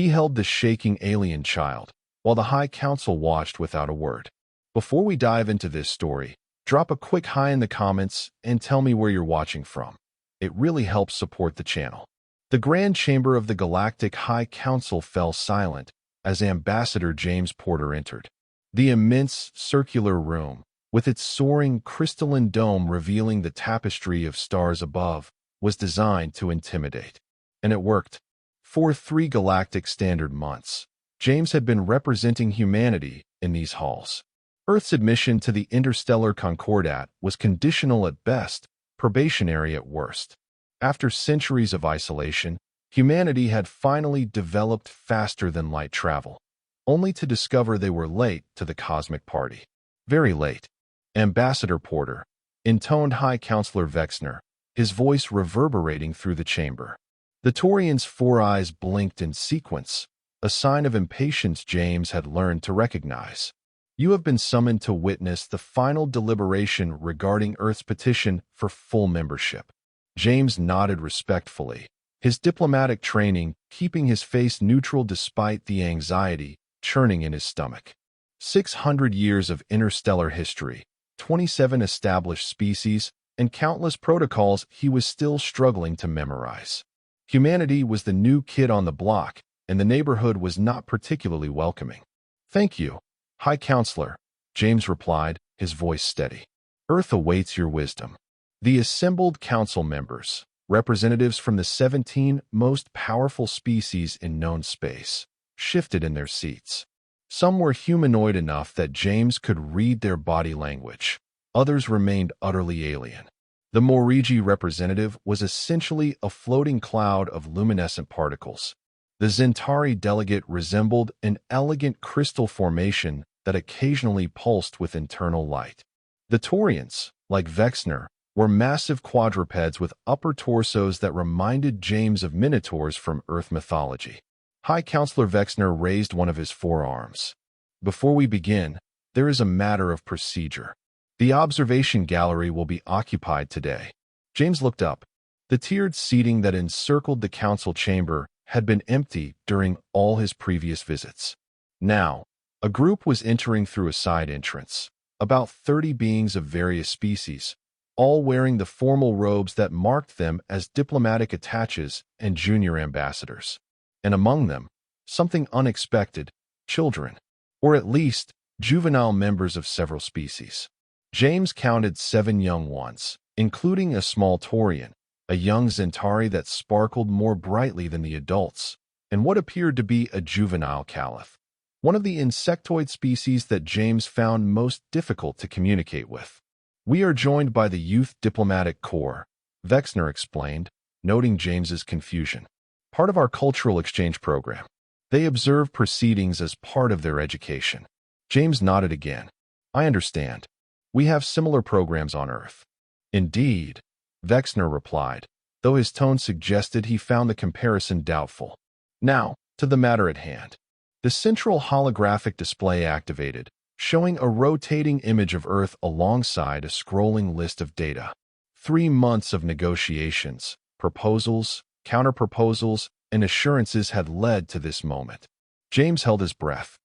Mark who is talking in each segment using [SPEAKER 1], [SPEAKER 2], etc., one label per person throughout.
[SPEAKER 1] He held the shaking alien child, while the High Council watched without a word. Before we dive into this story, drop a quick hi in the comments and tell me where you're watching from. It really helps support the channel. The Grand Chamber of the Galactic High Council fell silent as Ambassador James Porter entered. The immense circular room, with its soaring crystalline dome revealing the tapestry of stars above, was designed to intimidate. And it worked. For 3 galactic standard months, James had been representing humanity in these halls. Earth's admission to the interstellar Concordat was conditional at best, probationary at worst. After centuries of isolation, humanity had finally developed faster than light travel, only to discover they were late to the cosmic party. Very late. Ambassador Porter intoned High Counselor Vexner, his voice reverberating through the chamber. The Taurian's 4 eyes blinked in sequence, a sign of impatience James had learned to recognize. You have been summoned to witness the final deliberation regarding Earth's petition for full membership. James nodded respectfully, his diplomatic training keeping his face neutral despite the anxiety churning in his stomach. 600 years of interstellar history, 27 established species, and countless protocols he was still struggling to memorize. Humanity was the new kid on the block, and the neighborhood was not particularly welcoming. "Thank you, High Counselor," James replied, his voice steady. "Earth awaits your wisdom." The assembled council members, representatives from the 17 most powerful species in known space, shifted in their seats. Some were humanoid enough that James could read their body language. Others remained utterly alien. The Morigi representative was essentially a floating cloud of luminescent particles. The Zentari delegate resembled an elegant crystal formation that occasionally pulsed with internal light. The Taurians, like Vexner, were massive quadrupeds with upper torsos that reminded James of minotaurs from Earth mythology. High Counselor Vexner raised one of his forearms. "Before we begin, there is a matter of procedure. The observation gallery will be occupied today." James looked up. The tiered seating that encircled the council chamber had been empty during all his previous visits. Now, a group was entering through a side entrance, about 30 beings of various species, all wearing the formal robes that marked them as diplomatic attaches and junior ambassadors. And among them, something unexpected: children, or at least juvenile members of several species. James counted 7 young ones, including a small Taurian, a young Zentari that sparkled more brightly than the adults, and what appeared to be a juvenile Caliph, one of the insectoid species that James found most difficult to communicate with. "We are joined by the Youth Diplomatic Corps," Vexner explained, noting James's confusion. "Part of our cultural exchange program. They observe proceedings as part of their education." James nodded again. "I understand. We have similar programs on Earth." "Indeed," Vexner replied, though his tone suggested he found the comparison doubtful. Now, to the matter at hand. The central holographic display activated, showing a rotating image of Earth alongside a scrolling list of data. 3 months of negotiations, proposals, counterproposals, and assurances had led to this moment. James held his breath.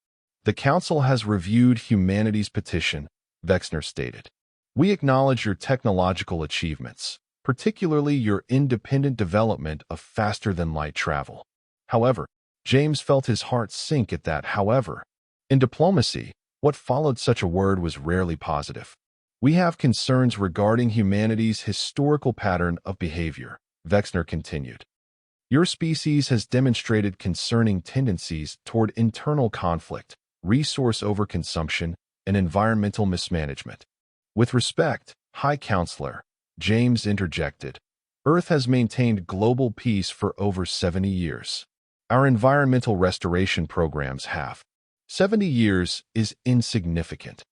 [SPEAKER 1] "The Council has reviewed humanity's petition," Vexner stated. "We acknowledge your technological achievements, particularly your independent development of faster-than-light travel." However, James felt his heart sink at that however. In diplomacy, what followed such a word was rarely positive. "We have concerns regarding humanity's historical pattern of behavior," Vexner continued. "Your species has demonstrated concerning tendencies toward internal conflict, resource overconsumption, and environmental mismanagement. With respect, High Counselor," James interjected, "Earth has maintained global peace for over 70 years. Our environmental restoration programs have." "70 years is insignificant,"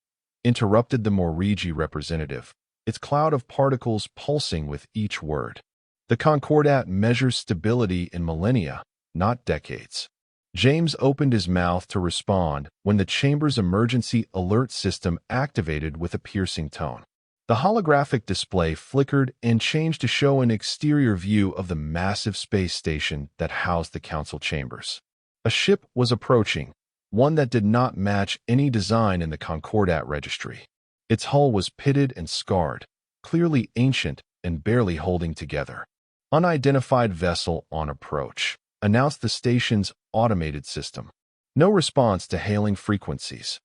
[SPEAKER 1] interrupted the Morigi representative, its cloud of particles pulsing with each word. "The Concordat measures stability in millennia, not decades." James opened his mouth to respond when the chamber's emergency alert system activated with a piercing tone. The holographic display flickered and changed to show an exterior view of the massive space station that housed the council chambers. A ship was approaching, one that did not match any design in the Concordat registry. Its hull was pitted and scarred, clearly ancient and barely holding together. "Unidentified vessel on approach," announced the station's automated system. No response to hailing frequencies.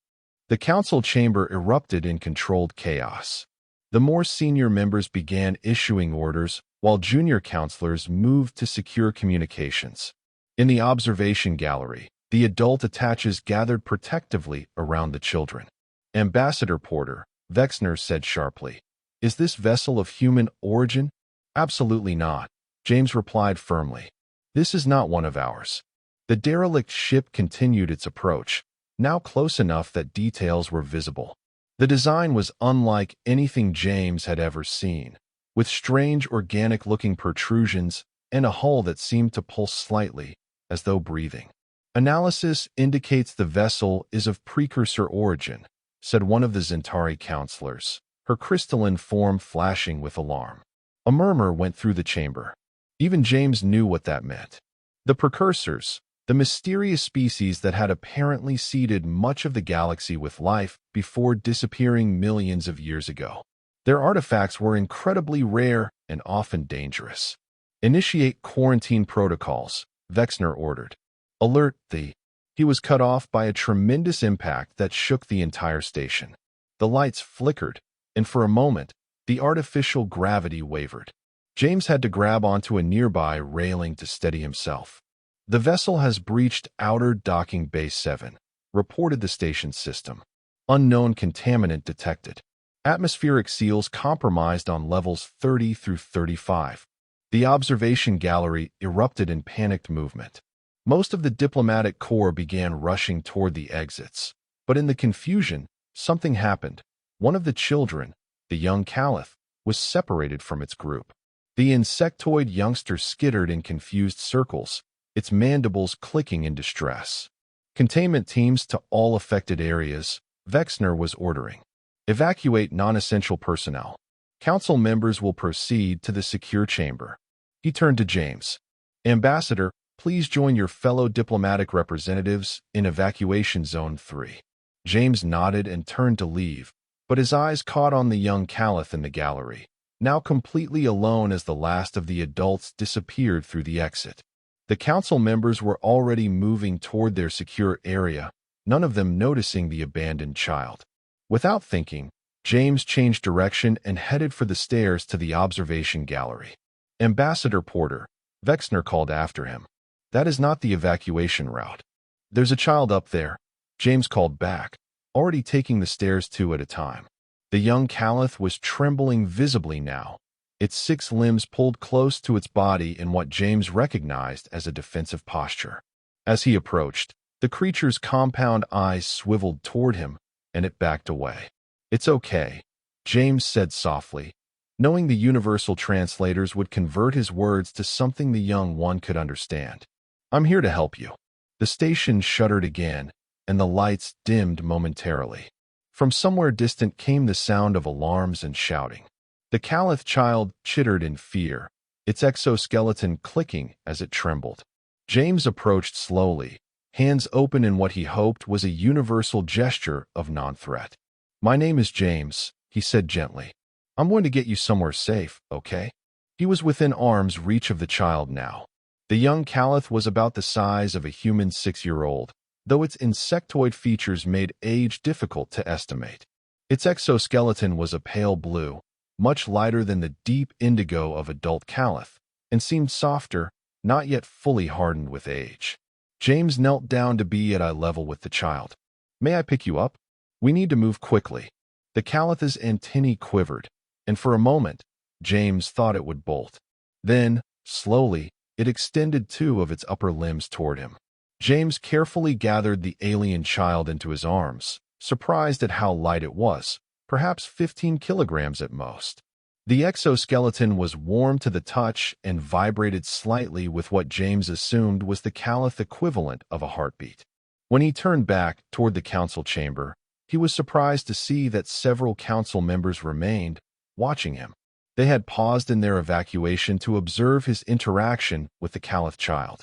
[SPEAKER 1] The council chamber erupted in controlled chaos. The more senior members began issuing orders, while junior counselors moved to secure communications. In the observation gallery, the adult attaches gathered protectively around the children. "Ambassador Porter," Vexner said sharply, "is this vessel of human origin?" "Absolutely not," James replied firmly. "This is not one of ours." The derelict ship continued its approach, now close enough that details were visible. The design was unlike anything James had ever seen, with strange organic-looking protrusions and a hull that seemed to pulse slightly, as though breathing. "Analysis indicates the vessel is of precursor origin," said one of the Zentari counselors, her crystalline form flashing with alarm. A murmur went through the chamber. Even James knew what that meant. The precursors, the mysterious species that had apparently seeded much of the galaxy with life before disappearing millions of years ago. Their artifacts were incredibly rare and often dangerous. "Initiate quarantine protocols," Vexner ordered. "Alert the—" He was cut off by a tremendous impact that shook the entire station. The lights flickered, and for a moment, the artificial gravity wavered. James had to grab onto a nearby railing to steady himself. "The vessel has breached outer docking Bay 7, reported the station system. Unknown contaminant detected. Atmospheric seals compromised on levels 30 through 35. The observation gallery erupted in panicked movement. Most of the diplomatic corps began rushing toward the exits. But in the confusion, something happened. One of the children, the young Caliph, was separated from its group. The insectoid youngster skittered in confused circles, its mandibles clicking in distress. "Containment teams to all affected areas," Vexner was ordering. "Evacuate non-essential personnel. Council members will proceed to the secure chamber." He turned to James. "Ambassador, please join your fellow diplomatic representatives in Evacuation Zone 3. James nodded and turned to leave, but his eyes caught on the young Caliph in the gallery, now completely alone as the last of the adults disappeared through the exit. The council members were already moving toward their secure area, none of them noticing the abandoned child. Without thinking, James changed direction and headed for the stairs to the observation gallery. "Ambassador Porter," Vexner called after him. "That is not the evacuation route." "There's a child up there," James called back, already taking the stairs 2 at a time. The young Caliph was trembling visibly now, its 6 limbs pulled close to its body in what James recognized as a defensive posture. As he approached, the creature's compound eyes swiveled toward him, and it backed away. "It's okay," James said softly, knowing the universal translators would convert his words to something the young one could understand. "I'm here to help you." The station shuddered again, and the lights dimmed momentarily. From somewhere distant came the sound of alarms and shouting. The Caliph child chittered in fear, its exoskeleton clicking as it trembled. James approached slowly, hands open in what he hoped was a universal gesture of non-threat. "My name is James," he said gently. "I'm going to get you somewhere safe, okay?" He was within arm's reach of the child now. The young Caliph was about the size of a human 6-year-old, though its insectoid features made age difficult to estimate. Its exoskeleton was a pale blue, much lighter than the deep indigo of adult Caliph, and seemed softer, not yet fully hardened with age. James knelt down to be at eye level with the child. "May I pick you up? We need to move quickly." The Caliph's antennae quivered, and for a moment, James thought it would bolt. Then, slowly, it extended 2 of its upper limbs toward him. James carefully gathered the alien child into his arms, surprised at how light it was, perhaps 15 kilograms at most. The exoskeleton was warm to the touch and vibrated slightly with what James assumed was the Caliph equivalent of a heartbeat. When he turned back toward the council chamber, he was surprised to see that several council members remained, watching him. They had paused in their evacuation to observe his interaction with the Caliph child.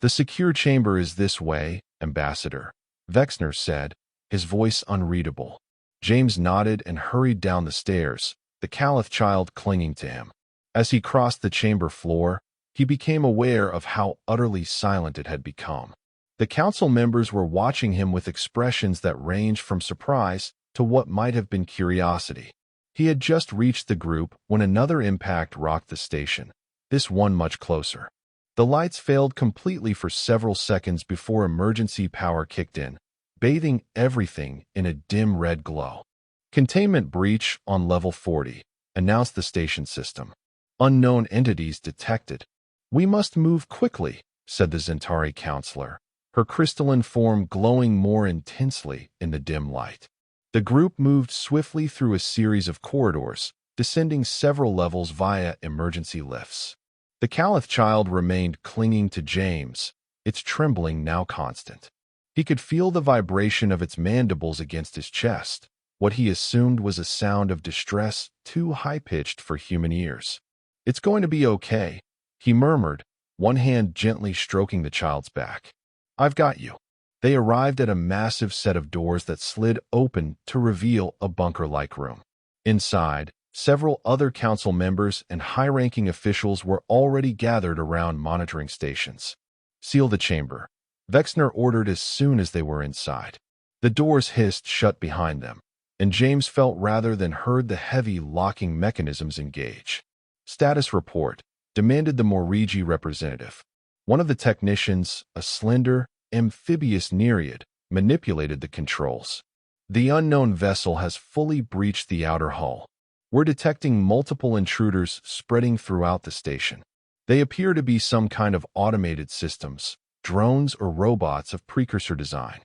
[SPEAKER 1] The secure chamber is this way, Ambassador, Vexner said, his voice unreadable. James nodded and hurried down the stairs, the Caliph child clinging to him. As he crossed the chamber floor, he became aware of how utterly silent it had become. The council members were watching him with expressions that ranged from surprise to what might have been curiosity. He had just reached the group when another impact rocked the station, this one much closer. The lights failed completely for several seconds before emergency power kicked in, bathing everything in a dim red glow. Containment breach on level 40, announced the station system. Unknown entities detected. We must move quickly, said the Zentari counselor, her crystalline form glowing more intensely in the dim light. The group moved swiftly through a series of corridors, descending several levels via emergency lifts. The Caliph child remained clinging to James, its trembling now constant. He could feel the vibration of its mandibles against his chest, what he assumed was a sound of distress too high-pitched for human ears. It's going to be okay, he murmured, one hand gently stroking the child's back. I've got you. They arrived at a massive set of doors that slid open to reveal a bunker-like room. Inside, several other council members and high-ranking officials were already gathered around monitoring stations. Seal the chamber, Vexner ordered as soon as they were inside. The doors hissed shut behind them, and James felt rather than heard the heavy locking mechanisms engage. Status report, demanded the Morigi representative. One of the technicians, a slender, amphibious nereid, manipulated the controls. The unknown vessel has fully breached the outer hull. We're detecting multiple intruders spreading throughout the station. They appear to be some kind of automated systems, drones or robots of precursor design.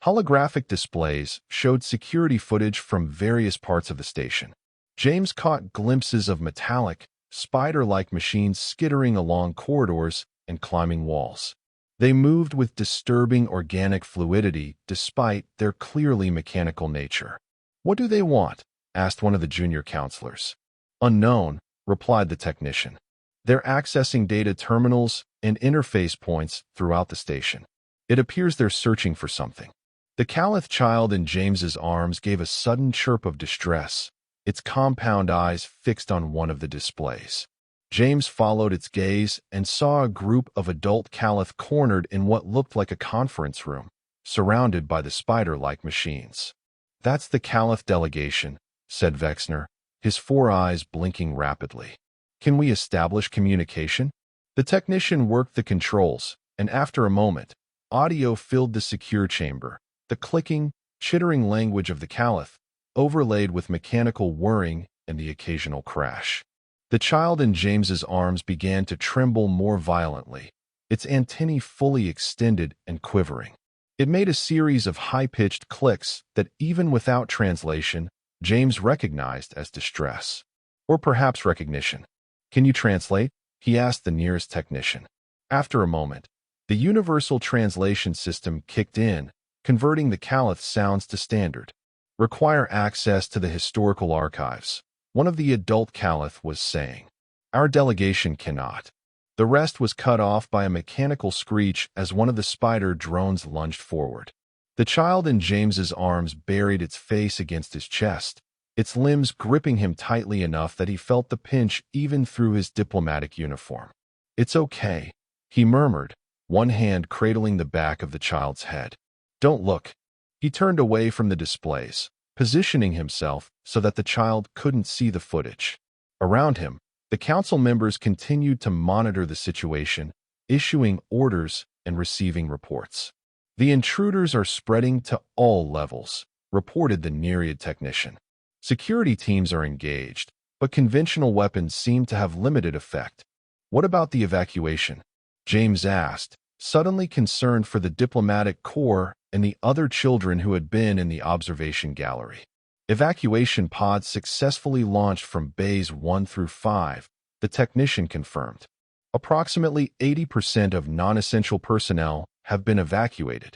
[SPEAKER 1] Holographic displays showed security footage from various parts of the station. James caught glimpses of metallic, spider-like machines skittering along corridors and climbing walls. They moved with disturbing organic fluidity despite their clearly mechanical nature. What do they want? Asked one of the junior counselors. Unknown, replied the technician. They're accessing data terminals and interface points throughout the station. It appears they're searching for something. The Caliph child in James's arms gave a sudden chirp of distress, its compound eyes fixed on one of the displays. James followed its gaze and saw a group of adult Caliph cornered in what looked like a conference room, surrounded by the spider-like machines. That's the Caliph delegation, said Vexner, his four eyes blinking rapidly. Can we establish communication? The technician worked the controls, and after a moment, audio filled the secure chamber, the clicking, chittering language of the Caliph, overlaid with mechanical whirring and the occasional crash. The child in James's arms began to tremble more violently, its antennae fully extended and quivering. It made a series of high-pitched clicks that, even without translation, James recognized as distress. Or perhaps recognition. Can you translate? He asked the nearest technician. After a moment, the universal translation system kicked in, converting the Caliph's sounds to standard. Require access to the historical archives, one of the adult Caliph was saying. Our delegation cannot. The rest was cut off by a mechanical screech as one of the spider drones lunged forward. The child in James's arms buried its face against his chest, its limbs gripping him tightly enough that he felt the pinch even through his diplomatic uniform. It's okay, he murmured, one hand cradling the back of the child's head. Don't look. He turned away from the displays, positioning himself so that the child couldn't see the footage. Around him, the council members continued to monitor the situation, issuing orders and receiving reports. The intruders are spreading to all levels, reported the Nereid technician. Security teams are engaged, but conventional weapons seem to have limited effect. What about the evacuation? James asked, suddenly concerned for the diplomatic corps and the other children who had been in the observation gallery. Evacuation pods successfully launched from bays 1 through 5, the technician confirmed. Approximately 80% of non-essential personnel have been evacuated.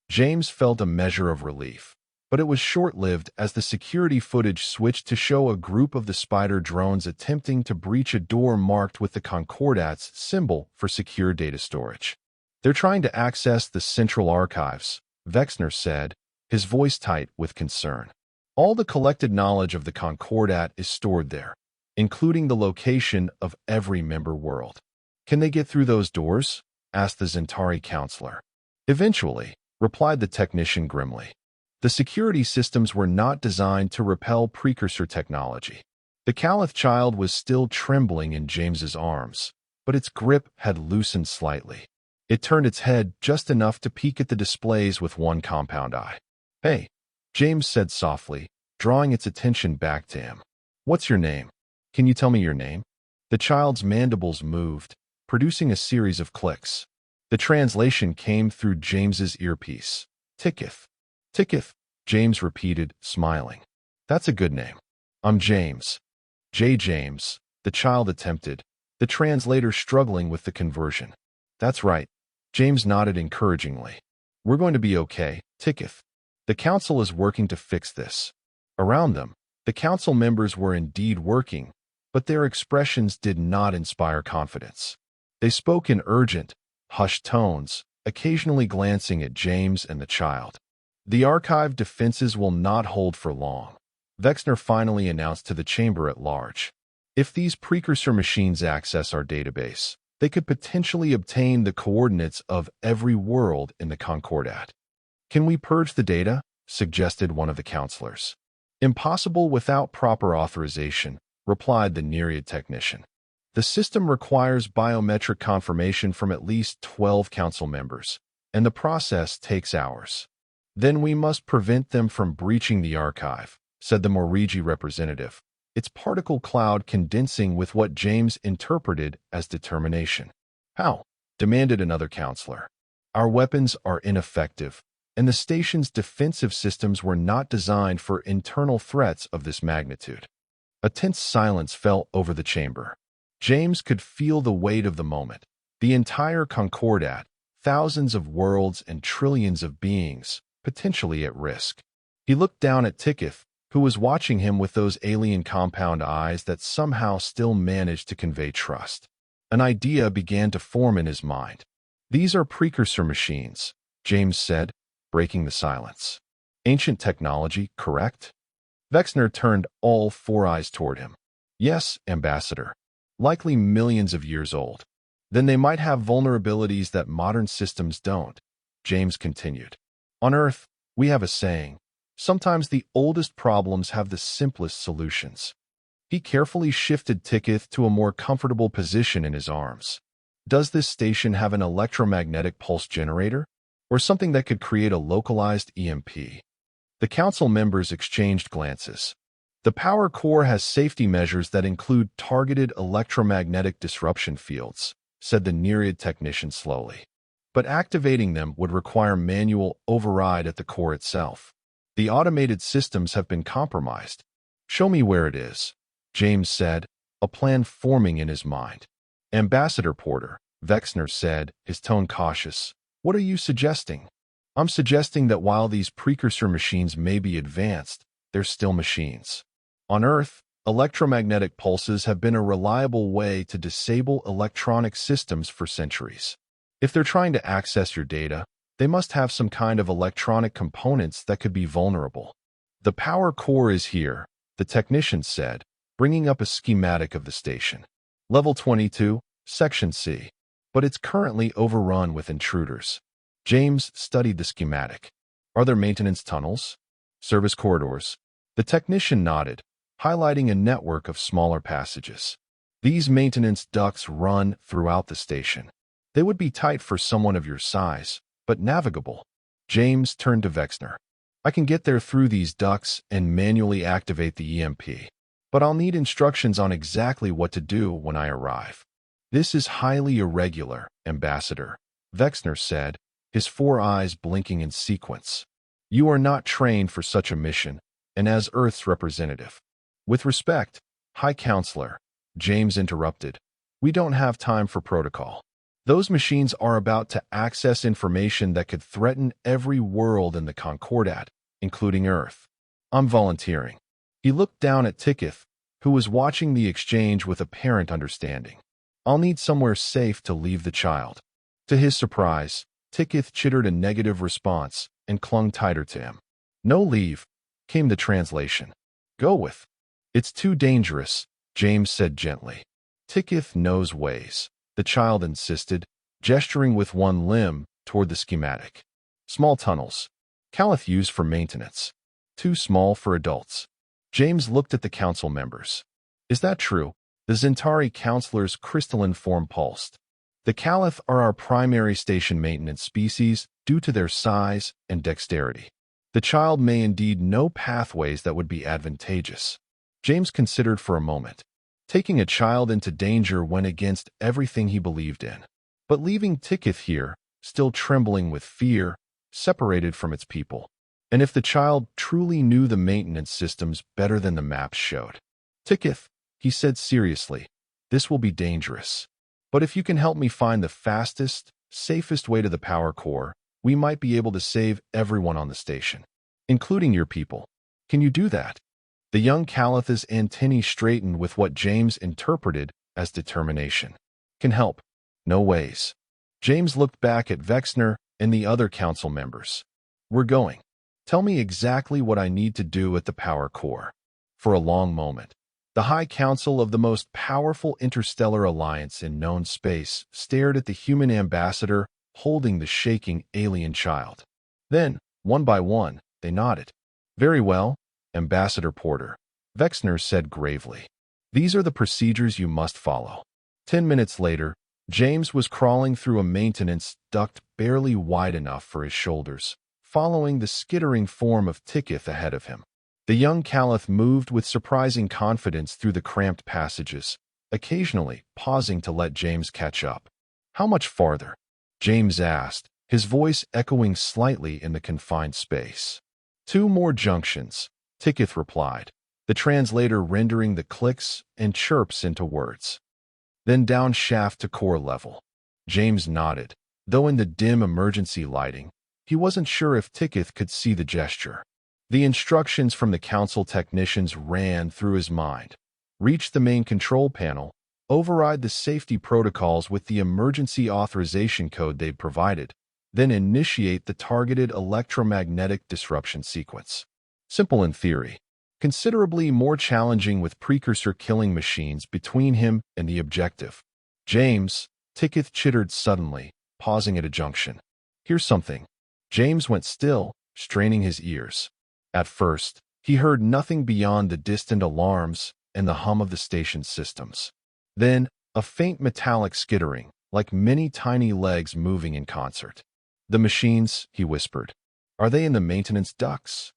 [SPEAKER 1] James felt a measure of relief, but it was short-lived as the security footage switched to show a group of the spider drones attempting to breach a door marked with the Concordat's symbol for secure data storage. They're trying to access the central archives, Vexner said, his voice tight with concern. All the collected knowledge of the Concordat is stored there, including the location of every member world. Can they get through those doors? Asked the Zentari counselor. Eventually, replied the technician grimly. The security systems were not designed to repel precursor technology. The Caliph child was still trembling in James's arms, but its grip had loosened slightly. It turned its head just enough to peek at the displays with one compound eye. Hey, James said softly, drawing its attention back to him. What's your name? Can you tell me your name? The child's mandibles moved, producing a series of clicks. The translation came through James's earpiece. Ticketh. Ticketh, James repeated, smiling. That's a good name. I'm James. J. James, the child attempted, the translator struggling with the conversion. That's right. James nodded encouragingly. We're going to be okay, Ticketh. The council is working to fix this. Around them, the council members were indeed working, but their expressions did not inspire confidence. They spoke in urgent, hushed tones, occasionally glancing at James and the child. The archive defenses will not hold for long, Vexner finally announced to the chamber at large. If these precursor machines access our database, they could potentially obtain the coordinates of every world in the Concordat. Can we purge the data? Suggested one of the counselors. Impossible without proper authorization, replied the Nereid technician. The system requires biometric confirmation from at least 12 council members, and the process takes hours. Then we must prevent them from breaching the archive, said the Morigi representative, its particle cloud condensing with what James interpreted as determination. How? Demanded another counselor. Our weapons are ineffective, and the station's defensive systems were not designed for internal threats of this magnitude. A tense silence fell over the chamber. James could feel the weight of the moment. The entire Concordat, thousands of worlds and trillions of beings, potentially at risk. He looked down at Ticketh, who was watching him with those alien compound eyes that somehow still managed to convey trust. An idea began to form in his mind. These are precursor machines, James said, breaking the silence. Ancient technology, correct? Vexner turned all four eyes toward him. Yes, Ambassador. Likely millions of years old. Then they might have vulnerabilities that modern systems don't, James continued. On Earth, we have a saying, sometimes the oldest problems have the simplest solutions. He carefully shifted Ticketh to a more comfortable position in his arms. Does this station have an electromagnetic pulse generator? Or something that could create a localized EMP? The council members exchanged glances. The power core has safety measures that include targeted electromagnetic disruption fields, said the Nereid technician slowly. But activating them would require manual override at the core itself. The automated systems have been compromised. Show me where it is, James said, a plan forming in his mind. Ambassador Porter, Vexner said, his tone cautious. What are you suggesting? I'm suggesting that while these precursor machines may be advanced, they're still machines. On Earth, electromagnetic pulses have been a reliable way to disable electronic systems for centuries. If they're trying to access your data, they must have some kind of electronic components that could be vulnerable. The power core is here, the technician said, bringing up a schematic of the station. Level 22, Section C. But it's currently overrun with intruders. James studied the schematic. Are there maintenance tunnels? Service corridors? The technician nodded, highlighting a network of smaller passages. These maintenance ducts run throughout the station. They would be tight for someone of your size, but navigable. James turned to Vexner. I can get there through these ducts and manually activate the EMP, but I'll need instructions on exactly what to do when I arrive. This is highly irregular, Ambassador, Vexner said, his four eyes blinking in sequence. You are not trained for such a mission, and as Earth's representative. With respect, High Counselor, James interrupted, we don't have time for protocol. Those machines are about to access information that could threaten every world in the Concordat, including Earth. I'm volunteering. He looked down at Ticketh, who was watching the exchange with apparent understanding. I'll need somewhere safe to leave the child. To his surprise, Tikith chittered a negative response and clung tighter to him. "No leave," came the translation. "Go with." "It's too dangerous," James said gently. "Tikith knows ways," the child insisted, gesturing with one limb toward the schematic. "Small tunnels. Caliph used for maintenance. Too small for adults." James looked at the council members. "Is that true?" The Zentari counselor's crystalline form pulsed. "The Caliph are our primary station maintenance species due to their size and dexterity. The child may indeed know pathways that would be advantageous." James considered for a moment. Taking a child into danger went against everything he believed in. But leaving Tikith here, still trembling with fear, separated from its people. And if the child truly knew the maintenance systems better than the maps showed? "Tikith," he said seriously, "this will be dangerous. But if you can help me find the fastest, safest way to the power core, we might be able to save everyone on the station, including your people. Can you do that?" The young Caliph's antennae straightened with what James interpreted as determination. "Can help. No ways." James looked back at Vexner and the other council members. "We're going. Tell me exactly what I need to do at the power core." For a long moment, the High Council of the most powerful interstellar alliance in known space stared at the human ambassador holding the shaking alien child. Then, one by one, they nodded. "Very well, Ambassador Porter," Vexner said gravely. "These are the procedures you must follow." 10 minutes later, James was crawling through a maintenance duct barely wide enough for his shoulders, following the skittering form of Tikith ahead of him. The young Caliph moved with surprising confidence through the cramped passages, occasionally pausing to let James catch up. "How much farther?" James asked, his voice echoing slightly in the confined space. "2 more junctions," Tikith replied, the translator rendering the clicks and chirps into words. "Then down shaft to core level." James nodded, though in the dim emergency lighting, he wasn't sure if Tikith could see the gesture. The instructions from the council technicians ran through his mind. Reach the main control panel, override the safety protocols with the emergency authorization code they'd provided, then initiate the targeted electromagnetic disruption sequence. Simple in theory, considerably more challenging with precursor killing machines between him and the objective. "James," Tikith chittered suddenly, pausing at a junction. "Here's something." James went still, straining his ears. At first, he heard nothing beyond the distant alarms and the hum of the station's systems. Then, a faint metallic skittering, like many tiny legs moving in concert. "The machines," he whispered. "Are they in the maintenance ducts?"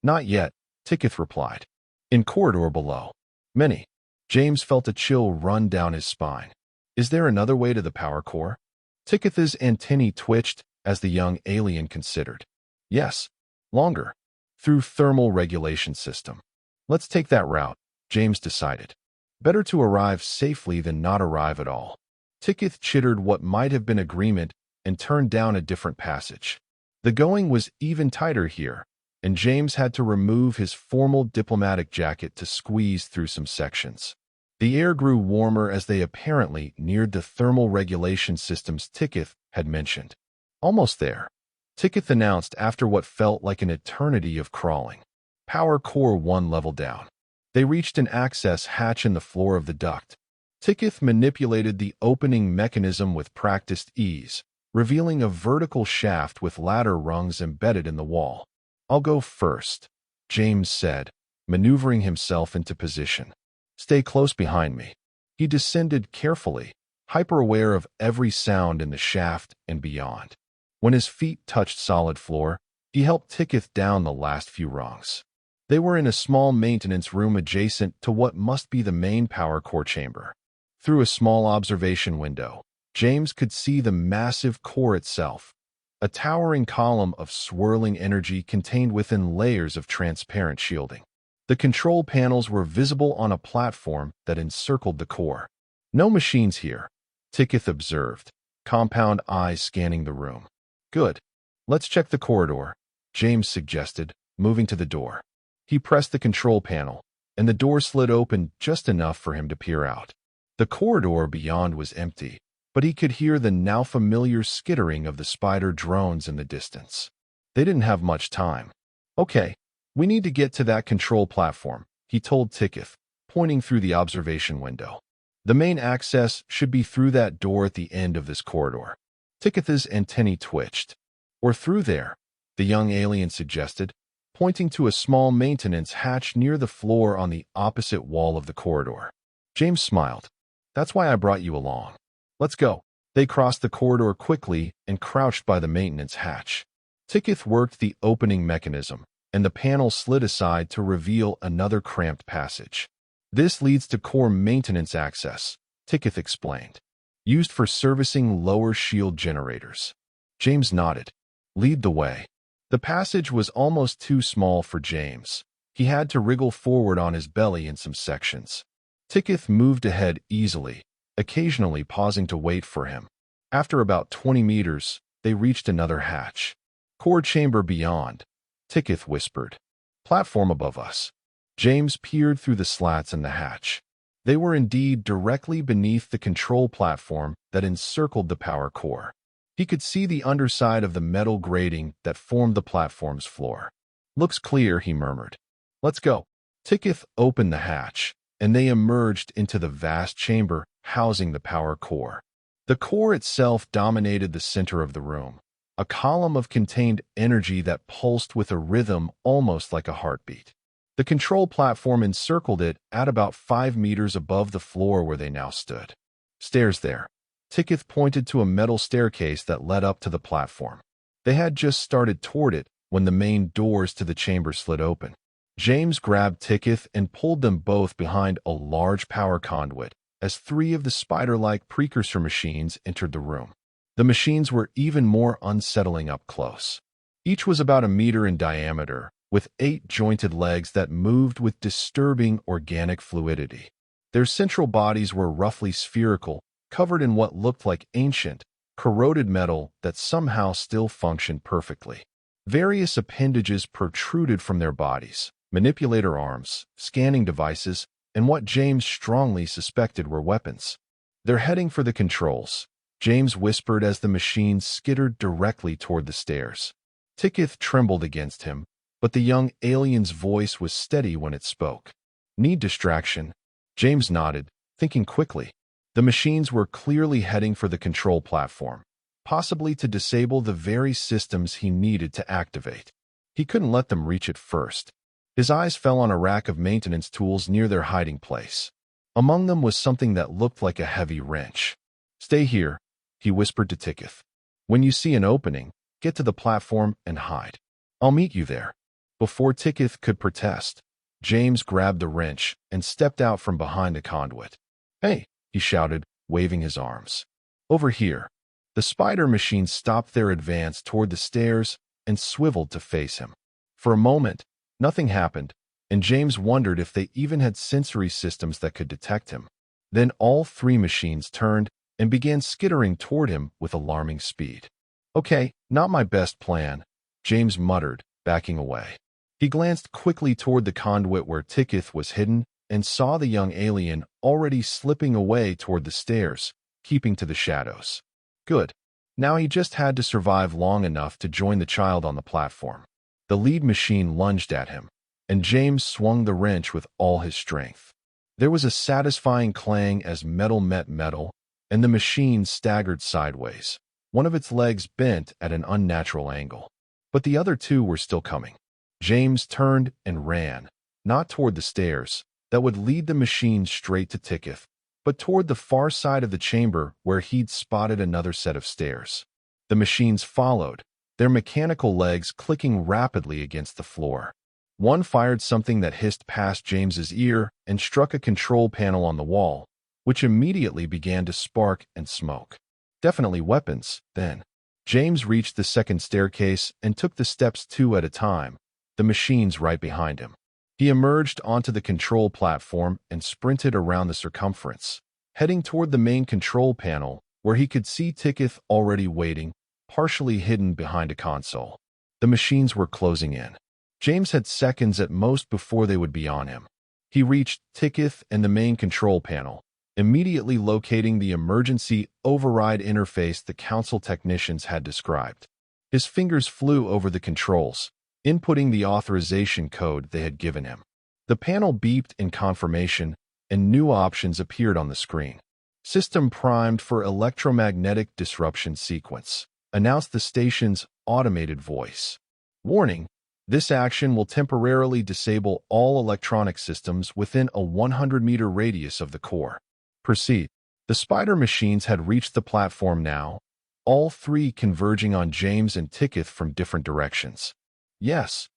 [SPEAKER 1] "Not yet," Tikith replied. "In corridor below. Many." James felt a chill run down his spine. "Is there another way to the power core?" Tikith's antennae twitched as the young alien considered. "Yes. Longer. Through thermal regulation system." "Let's take that route," James decided. Better to arrive safely than not arrive at all. Tikith chittered what might have been agreement and turned down a different passage. The going was even tighter here, and James had to remove his formal diplomatic jacket to squeeze through some sections. The air grew warmer as they apparently neared the thermal regulation systems Tikith had mentioned. "Almost there," Tikith announced after what felt like an eternity of crawling. "Power core 1 level down." They reached an access hatch in the floor of the duct. Tikith manipulated the opening mechanism with practiced ease, revealing a vertical shaft with ladder rungs embedded in the wall. "I'll go first," James said, maneuvering himself into position. "Stay close behind me." He descended carefully, hyper-aware of every sound in the shaft and beyond. When his feet touched solid floor, he helped Tikith down the last few rungs. They were in a small maintenance room adjacent to what must be the main power core chamber. Through a small observation window, James could see the massive core itself, a towering column of swirling energy contained within layers of transparent shielding. The control panels were visible on a platform that encircled the core. "No machines here," Tikith observed, compound eyes scanning the room. "Good. Let's check the corridor," James suggested, moving to the door. He pressed the control panel, and the door slid open just enough for him to peer out. The corridor beyond was empty, but he could hear the now familiar skittering of the spider drones in the distance. They didn't have much time. "Okay, we need to get to that control platform," he told Ticketh, pointing through the observation window. "The main access should be through that door at the end of this corridor." Ticketh's antennae twitched. "Or through there," the young alien suggested, pointing to a small maintenance hatch near the floor on the opposite wall of the corridor. James smiled. "That's why I brought you along. Let's go." They crossed the corridor quickly and crouched by the maintenance hatch. Ticketh worked the opening mechanism, and the panel slid aside to reveal another cramped passage. "This leads to core maintenance access," Ticketh explained, "used for servicing lower shield generators." James nodded. "Lead the way." The passage was almost too small for James. He had to wriggle forward on his belly in some sections. Ticketh moved ahead easily, occasionally pausing to wait for him. After about 20 meters, they reached another hatch. "Core chamber beyond," Ticketh whispered. "Platform above us." James peered through the slats in the hatch. They were indeed directly beneath the control platform that encircled the power core. He could see the underside of the metal grating that formed the platform's floor. "Looks clear," he murmured. "Let's go." Ticketh opened the hatch, and they emerged into the vast chamber housing the power core. The core itself dominated the center of the room, a column of contained energy that pulsed with a rhythm almost like a heartbeat. The control platform encircled it at about 5 meters above the floor where they now stood. "Stairs there." Ticketh pointed to a metal staircase that led up to the platform. They had just started toward it when the main doors to the chamber slid open. James grabbed Ticketh and pulled them both behind a large power conduit as 3 of the spider-like precursor machines entered the room. The machines were even more unsettling up close. Each was about 1 meter in diameter, with 8 jointed legs that moved with disturbing organic fluidity. Their central bodies were roughly spherical, covered in what looked like ancient, corroded metal that somehow still functioned perfectly. Various appendages protruded from their bodies: manipulator arms, scanning devices, and what James strongly suspected were weapons. "They're heading for the controls," James whispered as the machines skittered directly toward the stairs. Ticketh trembled against him, but the young alien's voice was steady when it spoke. "Need distraction?" James nodded, thinking quickly. The machines were clearly heading for the control platform, possibly to disable the very systems he needed to activate. He couldn't let them reach it first. His eyes fell on a rack of maintenance tools near their hiding place. Among them was something that looked like a heavy wrench. "Stay here," he whispered to Ticketh. "When you see an opening, get to the platform and hide. I'll meet you there." Before Ticketh could protest, James grabbed the wrench and stepped out from behind the conduit. "Hey!" he shouted, waving his arms. "Over here." The spider machines stopped their advance toward the stairs and swiveled to face him. For a moment, nothing happened, and James wondered if they even had sensory systems that could detect him. Then all 3 machines turned and began skittering toward him with alarming speed. "Okay, not my best plan," James muttered, backing away. He glanced quickly toward the conduit where Ticketh was hidden and saw the young alien already slipping away toward the stairs, keeping to the shadows. Good. Now he just had to survive long enough to join the child on the platform. The lead machine lunged at him, and James swung the wrench with all his strength. There was a satisfying clang as metal met metal, and the machine staggered sideways. One of its legs bent at an unnatural angle. But the other 2 were still coming. James turned and ran, not toward the stairs that would lead the machine straight to Ticketh, but toward the far side of the chamber where he'd spotted another set of stairs. The machines followed, their mechanical legs clicking rapidly against the floor. One fired something that hissed past James's ear and struck a control panel on the wall, which immediately began to spark and smoke. Definitely weapons, then. James reached the second staircase and took the steps 2 at a time, the machines right behind him. He emerged onto the control platform and sprinted around the circumference, heading toward the main control panel where he could see Ticketh already waiting, partially hidden behind a console. The machines were closing in. James had seconds at most before they would be on him. He reached Ticketh and the main control panel, immediately locating the emergency override interface the council technicians had described. His fingers flew over the controls, inputting the authorization code they had given him. The panel beeped in confirmation, and new options appeared on the screen. System primed for electromagnetic disruption sequence, announced the station's automated voice. Warning, this action will temporarily disable all electronic systems within a 100-meter radius of the core. Proceed. The spider machines had reached the platform now, all three converging on James and Ticketh from different directions. Yes,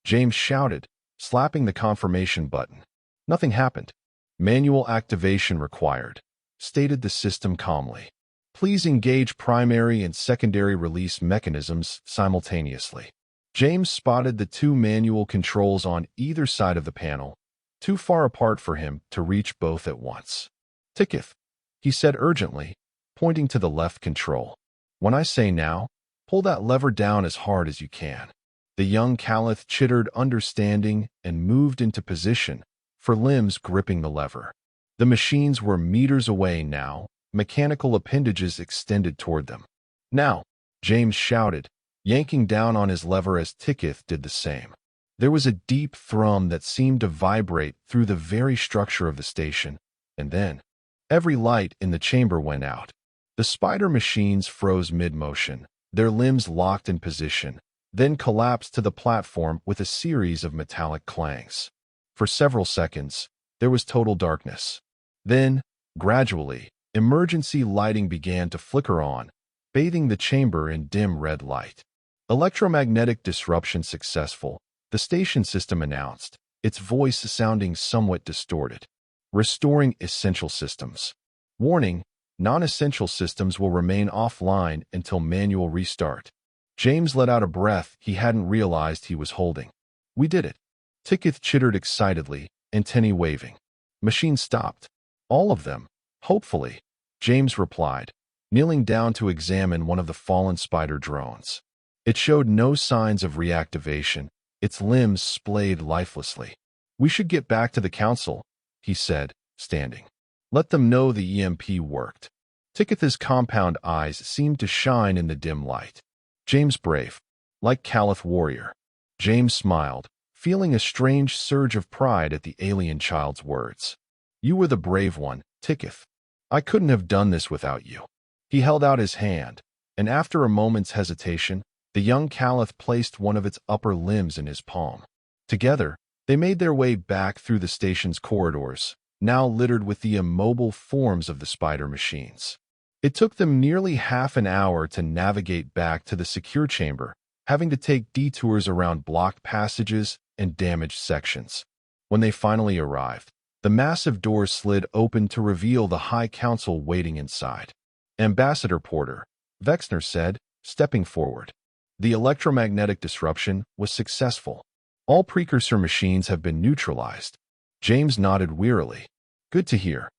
[SPEAKER 1] James shouted, slapping the confirmation button. Nothing happened. Manual activation required, stated the system calmly. Please engage primary and secondary release mechanisms simultaneously. James spotted the two manual controls on either side of the panel, too far apart for him to reach both at once. Ticketh, he said urgently, pointing to the left control. When I say now, pull that lever down as hard as you can. The young Caliph chittered understanding and moved into position, for limbs gripping the lever. The machines were meters away now, mechanical appendages extended toward them. Now, James shouted, yanking down on his lever as Ticketh did the same. There was a deep thrum that seemed to vibrate through the very structure of the station, and then every light in the chamber went out. The spider machines froze mid-motion, their limbs locked in position, then collapsed to the platform with a series of metallic clangs. For several seconds, there was total darkness. Then, gradually, emergency lighting began to flicker on, bathing the chamber in dim red light. Electromagnetic disruption successful, the station system announced, its voice sounding somewhat distorted. Restoring essential systems. Warning, non-essential systems will remain offline until manual restart. James let out a breath he hadn't realized he was holding. We did it. Ticketh chittered excitedly, antennae waving. Machines stopped. All of them, hopefully, James replied, kneeling down to examine one of the fallen spider drones. It showed no signs of reactivation, its limbs splayed lifelessly. We should get back to the council, he said, standing. Let them know the EMP worked. Ticketh's compound eyes seemed to shine in the dim light. James brave, like Caliph warrior. James smiled, feeling a strange surge of pride at the alien child's words. You were the brave one, Ticketh. I couldn't have done this without you. He held out his hand, and after a moment's hesitation, the young Caliph placed one of its upper limbs in his palm. Together, they made their way back through the station's corridors, now littered with the immobile forms of the spider machines. It took them nearly half an hour to navigate back to the secure chamber, having to take detours around blocked passages and damaged sections. When they finally arrived, the massive doors slid open to reveal the High Council waiting inside. Ambassador Porter, Vexner said, stepping forward. The electromagnetic disruption was successful. All precursor machines have been neutralized. James nodded wearily. Good to hear.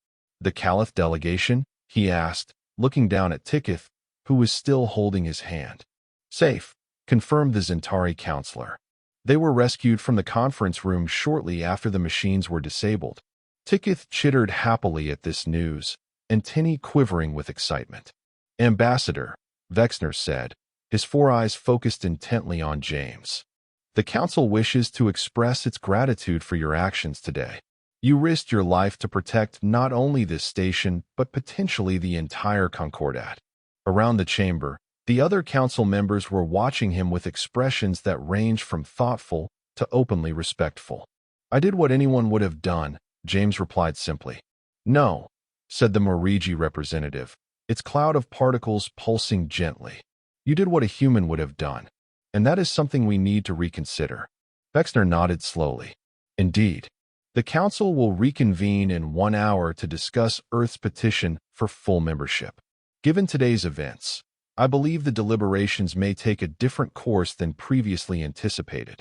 [SPEAKER 1] The Caliph delegation? He asked, looking down at Ticketh, who was still holding his hand. Safe, confirmed the Zentari counselor. They were rescued from the conference room shortly after the machines were disabled. Ticketh chittered happily at this news, antennae quivering with excitement. Ambassador, Vexner said, his four eyes focused intently on James. The council wishes to express its gratitude for your actions today. You risked your life to protect not only this station, but potentially the entire Concordat. Around the chamber, the other council members were watching him with expressions that ranged from thoughtful to openly respectful. I did what anyone would have done, James replied simply. No, said the Morigi representative, its cloud of particles pulsing gently. You did what a human would have done, and that is something we need to reconsider. Vexner nodded slowly. Indeed. The Council will reconvene in 1 hour to discuss Earth's petition for full membership. Given today's events, I believe the deliberations may take a different course than previously anticipated.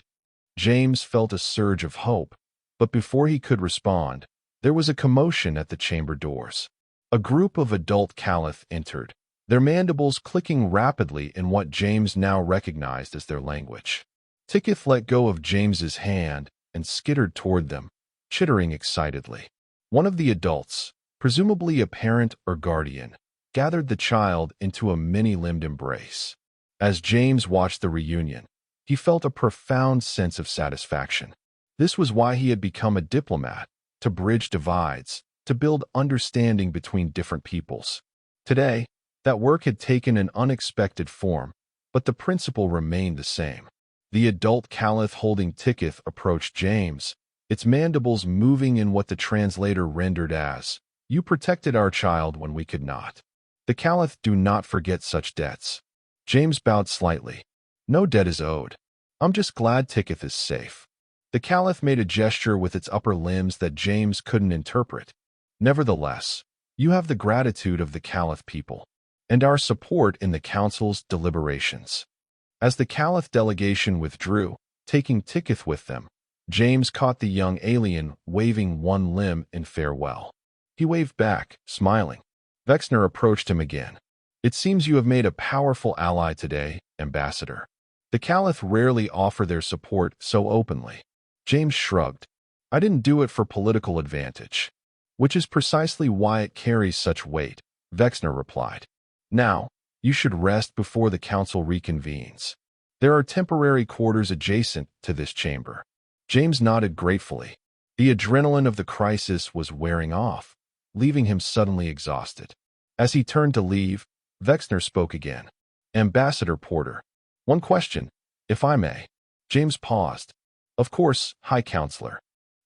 [SPEAKER 1] James felt a surge of hope, but before he could respond, there was a commotion at the chamber doors. A group of adult Caliph entered, their mandibles clicking rapidly in what James now recognized as their language. Ticketh let go of James's hand and skittered toward them, chittering excitedly. One of the adults, presumably a parent or guardian, gathered the child into a many-limbed embrace. As James watched the reunion, he felt a profound sense of satisfaction. This was why he had become a diplomat, to bridge divides, to build understanding between different peoples. Today, that work had taken an unexpected form, but the principle remained the same. The adult Caliph holding Tikith approached James, its mandibles moving in what the translator rendered as, "You protected our child when we could not." The Caliph do not forget such debts. James bowed slightly. "No debt is owed. I'm just glad Tikith is safe." The Caliph made a gesture with its upper limbs that James couldn't interpret. "Nevertheless, you have the gratitude of the Caliph people, and our support in the Council's deliberations." As the Caliph delegation withdrew, taking Tikith with them, James caught the young alien waving one limb in farewell. He waved back, smiling. Vexner approached him again. "It seems you have made a powerful ally today, Ambassador." The Caliph rarely offer their support so openly. James shrugged. "I didn't do it for political advantage." "Which is precisely why it carries such weight," Vexner replied. "Now, you should rest before the council reconvenes. There are temporary quarters adjacent to this chamber." James nodded gratefully. The adrenaline of the crisis was wearing off, leaving him suddenly exhausted. As he turned to leave, Vexner spoke again. "Ambassador Porter, one question, if I may." James paused. "Of course, High Counselor."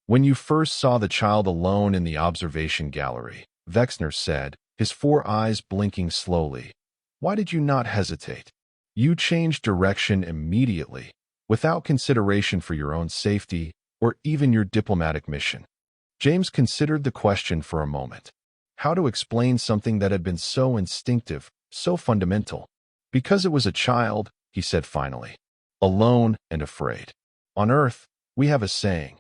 [SPEAKER 1] "When you first saw the child alone in the observation gallery," Vexner said, his four eyes blinking slowly, "why did you not hesitate? You changed direction immediately, without consideration for your own safety or even your diplomatic mission." James considered the question for a moment. How to explain something that had been so instinctive, so fundamental? "Because it was a child," he said finally, "alone and afraid. On Earth, we have a saying,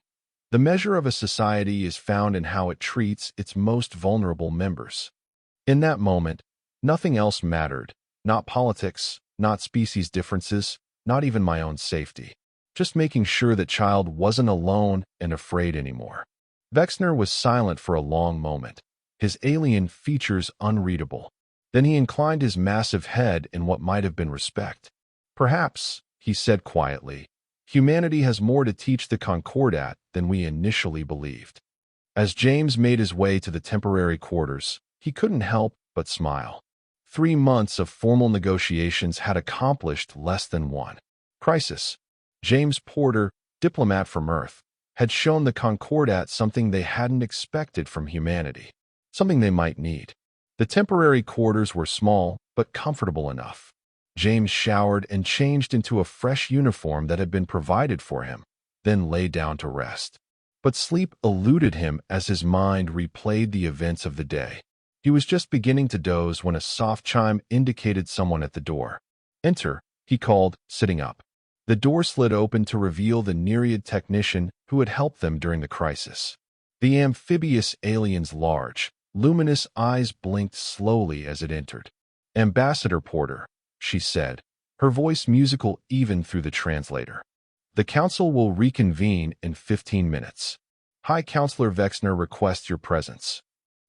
[SPEAKER 1] the measure of a society is found in how it treats its most vulnerable members." In that moment, nothing else mattered, not politics, not species differences, not even my own safety. Just making sure that child wasn't alone and afraid anymore. Vexner was silent for a long moment, his alien features unreadable. Then he inclined his massive head in what might have been respect. "Perhaps," he said quietly, "humanity has more to teach the Concordat than we initially believed." As James made his way to the temporary quarters, he couldn't help but smile. 3 months of formal negotiations had accomplished less than one crisis. James Porter, diplomat from Earth, had shown the Concordat something they hadn't expected from humanity, something they might need. The temporary quarters were small, but comfortable enough. James showered and changed into a fresh uniform that had been provided for him, then lay down to rest. But sleep eluded him as his mind replayed the events of the day. He was just beginning to doze when a soft chime indicated someone at the door. "Enter," he called, sitting up. The door slid open to reveal the Nereid technician who had helped them during the crisis. The amphibious alien's large, luminous eyes blinked slowly as it entered. "Ambassador Porter," she said, her voice musical even through the translator. "The council will reconvene in 15 minutes. High Counselor Vexner requests your presence."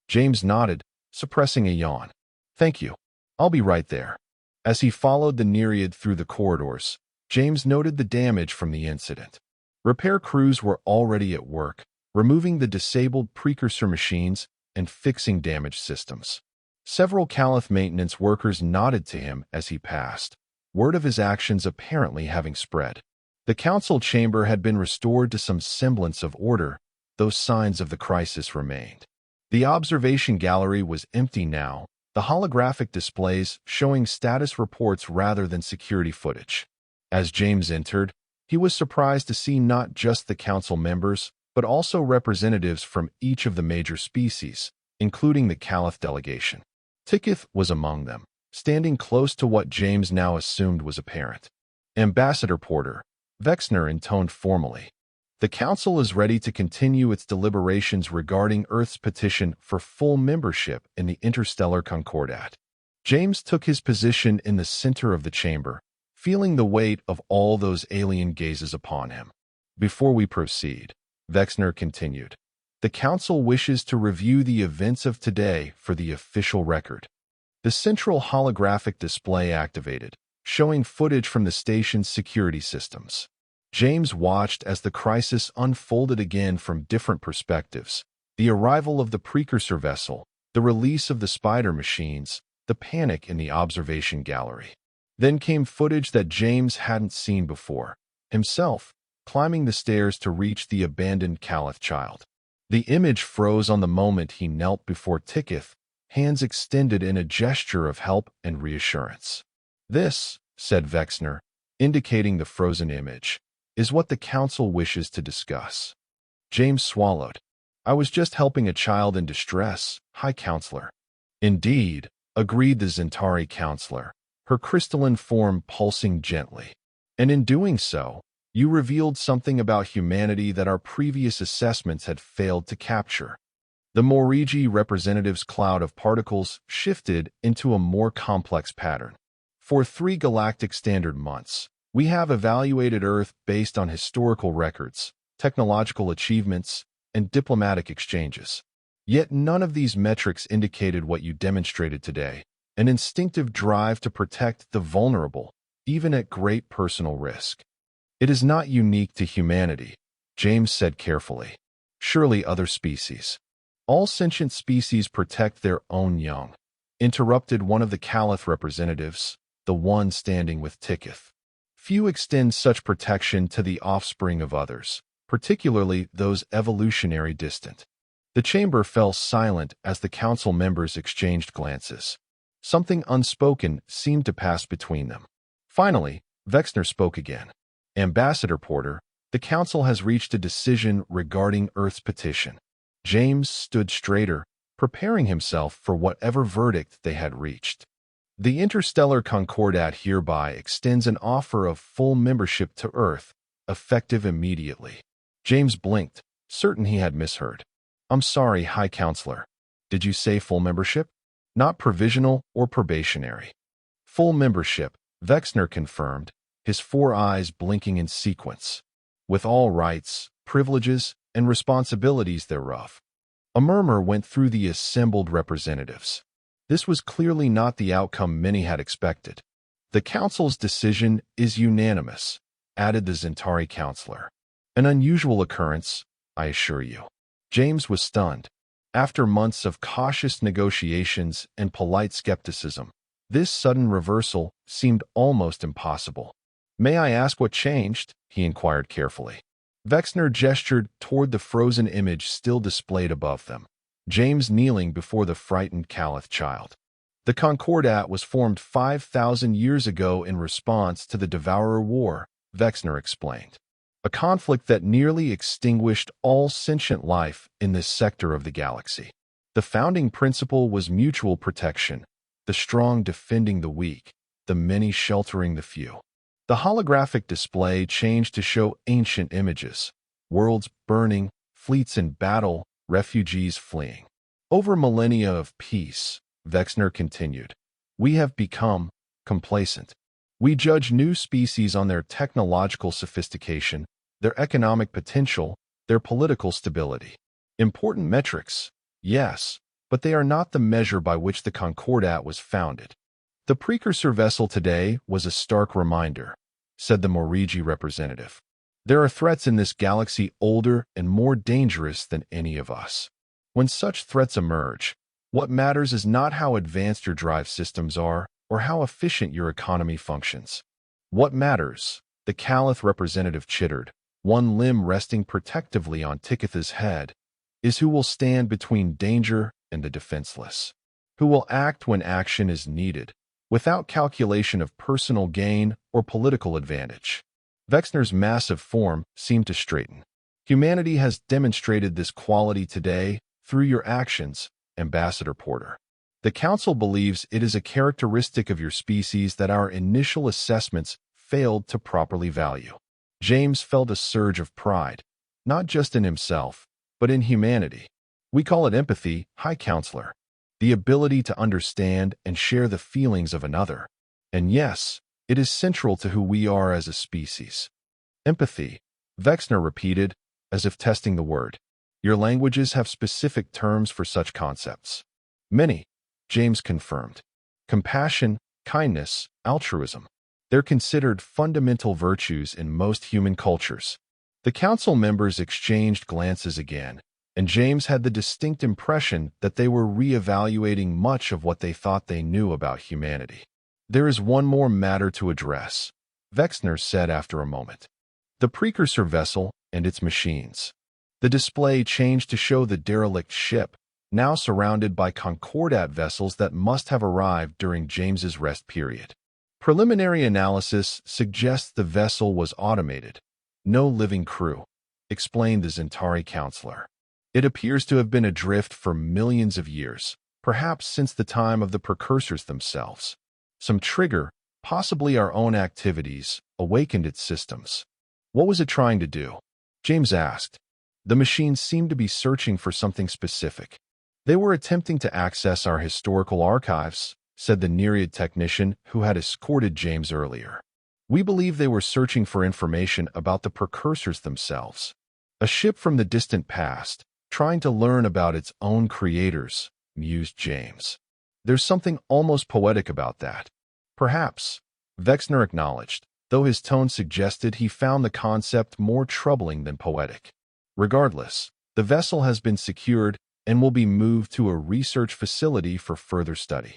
[SPEAKER 1] James nodded, suppressing a yawn. "Thank you. I'll be right there." As he followed the Nereid through the corridors, James noted the damage from the incident. Repair crews were already at work, removing the disabled precursor machines and fixing damaged systems. Several Caliph maintenance workers nodded to him as he passed, word of his actions apparently having spread. The council chamber had been restored to some semblance of order, though signs of the crisis remained. The observation gallery was empty now, the holographic displays showing status reports rather than security footage. As James entered, he was surprised to see not just the council members, but also representatives from each of the major species, including the Caliph delegation. Tikith was among them, standing close to what James now assumed was a parent. "Ambassador Porter," Vexner intoned formally, "the council is ready to continue its deliberations regarding Earth's petition for full membership in the Interstellar Concordat." James took his position in the center of the chamber, feeling the weight of all those alien gazes upon him. "Before we proceed," Vexner continued, The Council wishes to review the events of today for the official record. The central holographic display activated, showing footage from the station's security systems. James watched as the crisis unfolded again from different perspectives. The arrival of the precursor vessel, the release of the spider machines, the panic in the observation gallery. Then came footage that James hadn't seen before. Himself, climbing the stairs to reach the abandoned Caliph child. The image froze on the moment he knelt before Ticketh, hands extended in a gesture of help and reassurance. "This," said Vexner, indicating the frozen image, "is what the Council wishes to discuss." James swallowed. "I was just helping a child in distress, High Counselor." "Indeed," agreed the Zentari Counselor, her crystalline form pulsing gently. "And in doing so, you revealed something about humanity that our previous assessments had failed to capture." The Morigi representative's cloud of particles shifted into a more complex pattern. "For 3 galactic standard months, we have evaluated Earth based on historical records, technological achievements, and diplomatic exchanges. Yet none of these metrics indicated what you demonstrated today, an instinctive drive to protect the vulnerable, even at great personal risk. It is not unique to humanity," James said carefully. "Surely other species." "All sentient species protect their own young," interrupted one of the Caliph representatives, the one standing with Ticketh. "Few extend such protection to the offspring of others, particularly those evolutionary distant." The chamber fell silent as the Council members exchanged glances. Something unspoken seemed to pass between them. Finally, Vexner spoke again. "Ambassador Porter, the Council has reached a decision regarding Earth's petition." James stood straighter, preparing himself for whatever verdict they had reached. "The Interstellar Concordat hereby extends an offer of full membership to Earth, effective immediately." James blinked, certain he had misheard. "I'm sorry, High Counselor. Did you say full membership? Not provisional or probationary?" "Full membership," Vexner confirmed, his 4 eyes blinking in sequence. "With all rights, privileges, and responsibilities thereof." A murmur went through the assembled representatives. This was clearly not the outcome many had expected. "The Council's decision is unanimous," added the Zentari Counselor. "An unusual occurrence, I assure you." James was stunned. After months of cautious negotiations and polite skepticism, this sudden reversal seemed almost impossible. "May I ask what changed?" he inquired carefully. Vexner gestured toward the frozen image still displayed above them, James kneeling before the frightened Caliph child. "The Concordat was formed 5,000 years ago in response to the Devourer War," Vexner explained. "A conflict that nearly extinguished all sentient life in this sector of the galaxy. The founding principle was mutual protection, the strong defending the weak, the many sheltering the few." The holographic display changed to show ancient images, worlds burning, fleets in battle, refugees fleeing. "Over millennia of peace," Vexner continued, "we have become complacent. We judge new species on their technological sophistication, their economic potential, their political stability. Important metrics, yes, but they are not the measure by which the Concordat was founded." "The precursor vessel today was a stark reminder," said the Morigi representative. "There are threats in this galaxy older and more dangerous than any of us. When such threats emerge, what matters is not how advanced your drive systems are or how efficient your economy functions. What matters," the Caliph representative chittered, one limb resting protectively on Ticketh's head, "is who will stand between danger and the defenseless. Who will act when action is needed, without calculation of personal gain or political advantage." Vexner's massive form seemed to straighten. "Humanity has demonstrated this quality today through your actions, Ambassador Porter. The Council believes it is a characteristic of your species that our initial assessments failed to properly value." James felt a surge of pride, not just in himself, but in humanity. "We call it empathy, High Counselor. The ability to understand and share the feelings of another. And yes, it is central to who we are as a species." "Empathy," Vexner repeated, as if testing the word. Your languages have specific terms for such concepts. Many, James confirmed. Compassion, kindness, altruism. They're considered fundamental virtues in most human cultures. The council members exchanged glances again, and James had the distinct impression that they were re-evaluating much of what they thought they knew about humanity. There is one more matter to address, Vexner said after a moment. The precursor vessel and its machines. The display changed to show the derelict ship, now surrounded by Concordat vessels that must have arrived during James's rest period. Preliminary analysis suggests the vessel was automated. No living crew, explained the Zentari counselor. It appears to have been adrift for millions of years, perhaps since the time of the precursors themselves. Some trigger, possibly our own activities, awakened its systems. What was it trying to do? James asked. The machines seemed to be searching for something specific. They were attempting to access our historical archives, said the Nereid technician who had escorted James earlier. We believe they were searching for information about the precursors themselves. A ship from the distant past, trying to learn about its own creators, mused James. There's something almost poetic about that. Perhaps, Vexner acknowledged, though his tone suggested he found the concept more troubling than poetic. Regardless, the vessel has been secured and will be moved to a research facility for further study.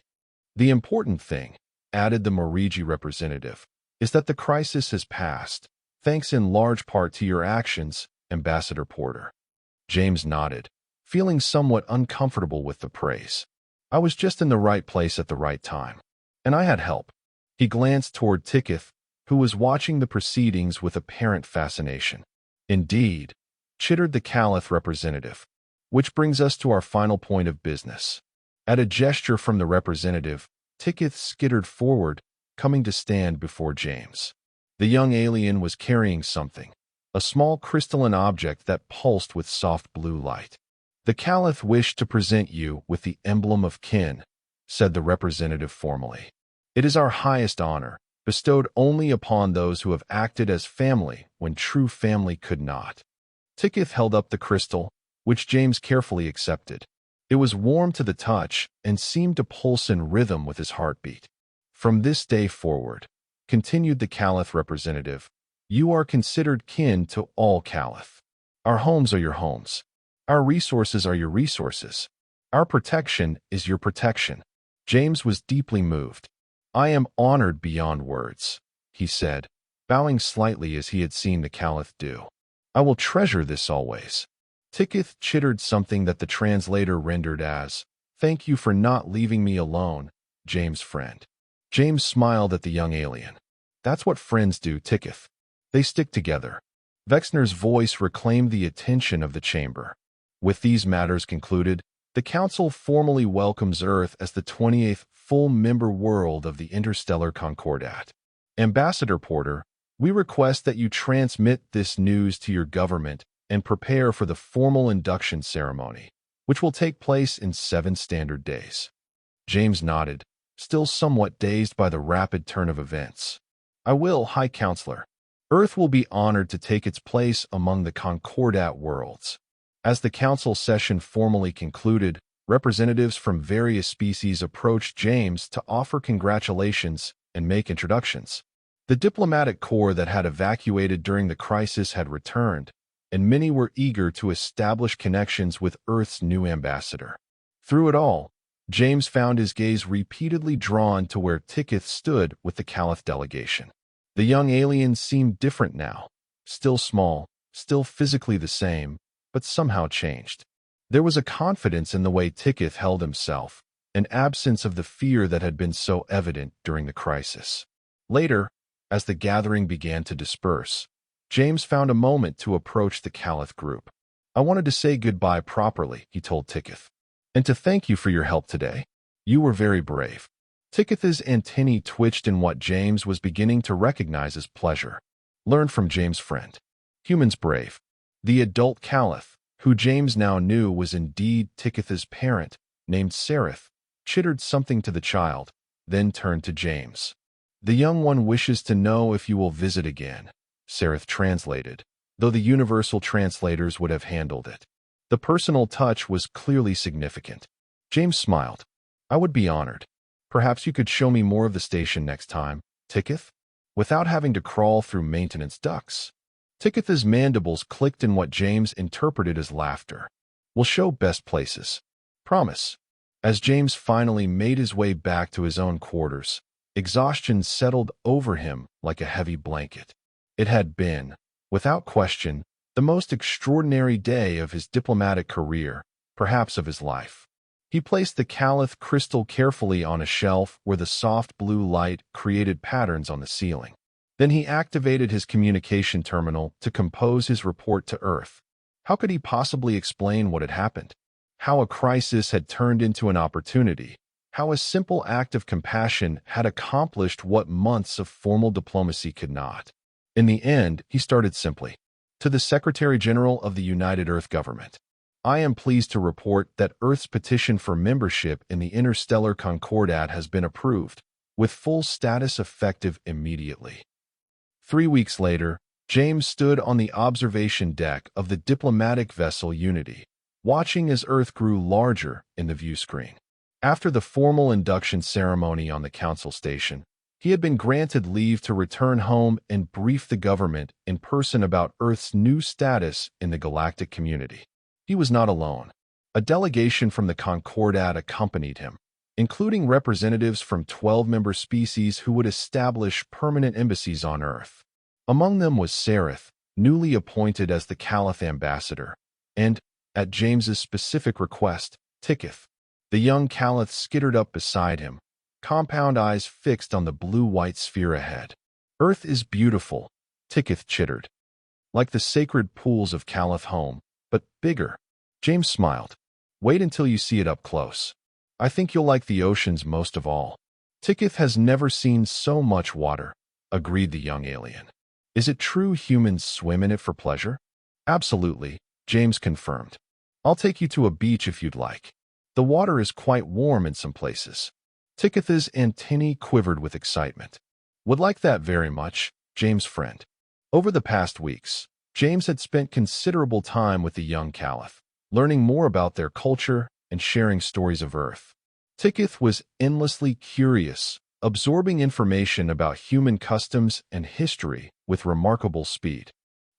[SPEAKER 1] The important thing, added the Morigi representative, is that the crisis has passed, thanks in large part to your actions, Ambassador Porter. James nodded, feeling somewhat uncomfortable with the praise. I was just in the right place at the right time. And I had help. He glanced toward Ticketh, who was watching the proceedings with apparent fascination. Indeed, chittered the Caliph representative. Which brings us to our final point of business. At a gesture from the representative, Ticketh skittered forward, coming to stand before James. The young alien was carrying something, a small crystalline object that pulsed with soft blue light. The Caliph wished to present you with the emblem of kin, said the representative formally. It is our highest honor, bestowed only upon those who have acted as family when true family could not. Ticketh held up the crystal, which James carefully accepted. It was warm to the touch and seemed to pulse in rhythm with his heartbeat. From this day forward, continued the Caliph representative, you are considered kin to all Caliph. Our homes are your homes. Our resources are your resources. Our protection is your protection. James was deeply moved. I am honored beyond words, he said, bowing slightly as he had seen the Caliph do. I will treasure this always. Ticketh chittered something that the translator rendered as, thank you for not leaving me alone, James' friend. James smiled at the young alien. That's what friends do, Ticketh. They stick together. Vexner's voice reclaimed the attention of the chamber. With these matters concluded, the Council formally welcomes Earth as the 28th full-member world of the Interstellar Concordat. Ambassador Porter, we request that you transmit this news to your government and prepare for the formal induction ceremony, which will take place in 7 standard days. James nodded, still somewhat dazed by the rapid turn of events. I will, High Counselor. Earth will be honored to take its place among the Concordat worlds. As the council session formally concluded, representatives from various species approached James to offer congratulations and make introductions. The diplomatic corps that had evacuated during the crisis had returned, and many were eager to establish connections with Earth's new ambassador. Through it all, James found his gaze repeatedly drawn to where Ticketh stood with the Caliph delegation. The young alien seemed different now, still small, still physically the same, but somehow changed. There was a confidence in the way Ticketh held himself, an absence of the fear that had been so evident during the crisis. Later, as the gathering began to disperse, James found a moment to approach the Caliph group. I wanted to say goodbye properly, he told Ticketh, and to thank you for your help today. You were very brave. Ticketh's antennae twitched in what James was beginning to recognize as pleasure. Learn from James' friend. Humans brave. The adult Caliph, who James now knew was indeed Ticketh's parent, named Sereth, chittered something to the child, then turned to James. The young one wishes to know if you will visit again, Sereth translated, though the universal translators would have handled it. The personal touch was clearly significant. James smiled. I would be honored. Perhaps you could show me more of the station next time, Ticketh? Without having to crawl through maintenance ducts. Ticketh's mandibles clicked in what James interpreted as laughter. We'll show best places. Promise. As James finally made his way back to his own quarters, exhaustion settled over him like a heavy blanket. It had been, without question, the most extraordinary day of his diplomatic career, perhaps of his life. He placed the Caliph crystal carefully on a shelf where the soft blue light created patterns on the ceiling. Then he activated his communication terminal to compose his report to Earth. How could he possibly explain what had happened? How a crisis had turned into an opportunity? How a simple act of compassion had accomplished what months of formal diplomacy could not? In the end, he started simply. To the Secretary General of the United Earth Government. I am pleased to report that Earth's petition for membership in the Interstellar Concordat has been approved, with full status effective immediately. 3 weeks later, James stood on the observation deck of the diplomatic vessel Unity, watching as Earth grew larger in the view screen. After the formal induction ceremony on the Council Station, he had been granted leave to return home and brief the government in person about Earth's new status in the galactic community. He was not alone. A delegation from the Concordat accompanied him, including representatives from 12 member species who would establish permanent embassies on Earth. Among them was Sareth, newly appointed as the Caliph ambassador, and, at James's specific request, Ticketh. The young Caliph skittered up beside him, compound eyes fixed on the blue-white sphere ahead. Earth is beautiful, Ticketh chittered. Like the sacred pools of Caliph home, but bigger. James smiled. Wait until you see it up close. I think you'll like the oceans most of all. Ticketh has never seen so much water, agreed the young alien. Is it true humans swim in it for pleasure? Absolutely, James confirmed. I'll take you to a beach if you'd like. The water is quite warm in some places. Ticketh's antennae quivered with excitement. Would like that very much, James' friend. Over the past weeks, James had spent considerable time with the young Caliph, learning more about their culture and sharing stories of Earth. Ticketh was endlessly curious, absorbing information about human customs and history with remarkable speed.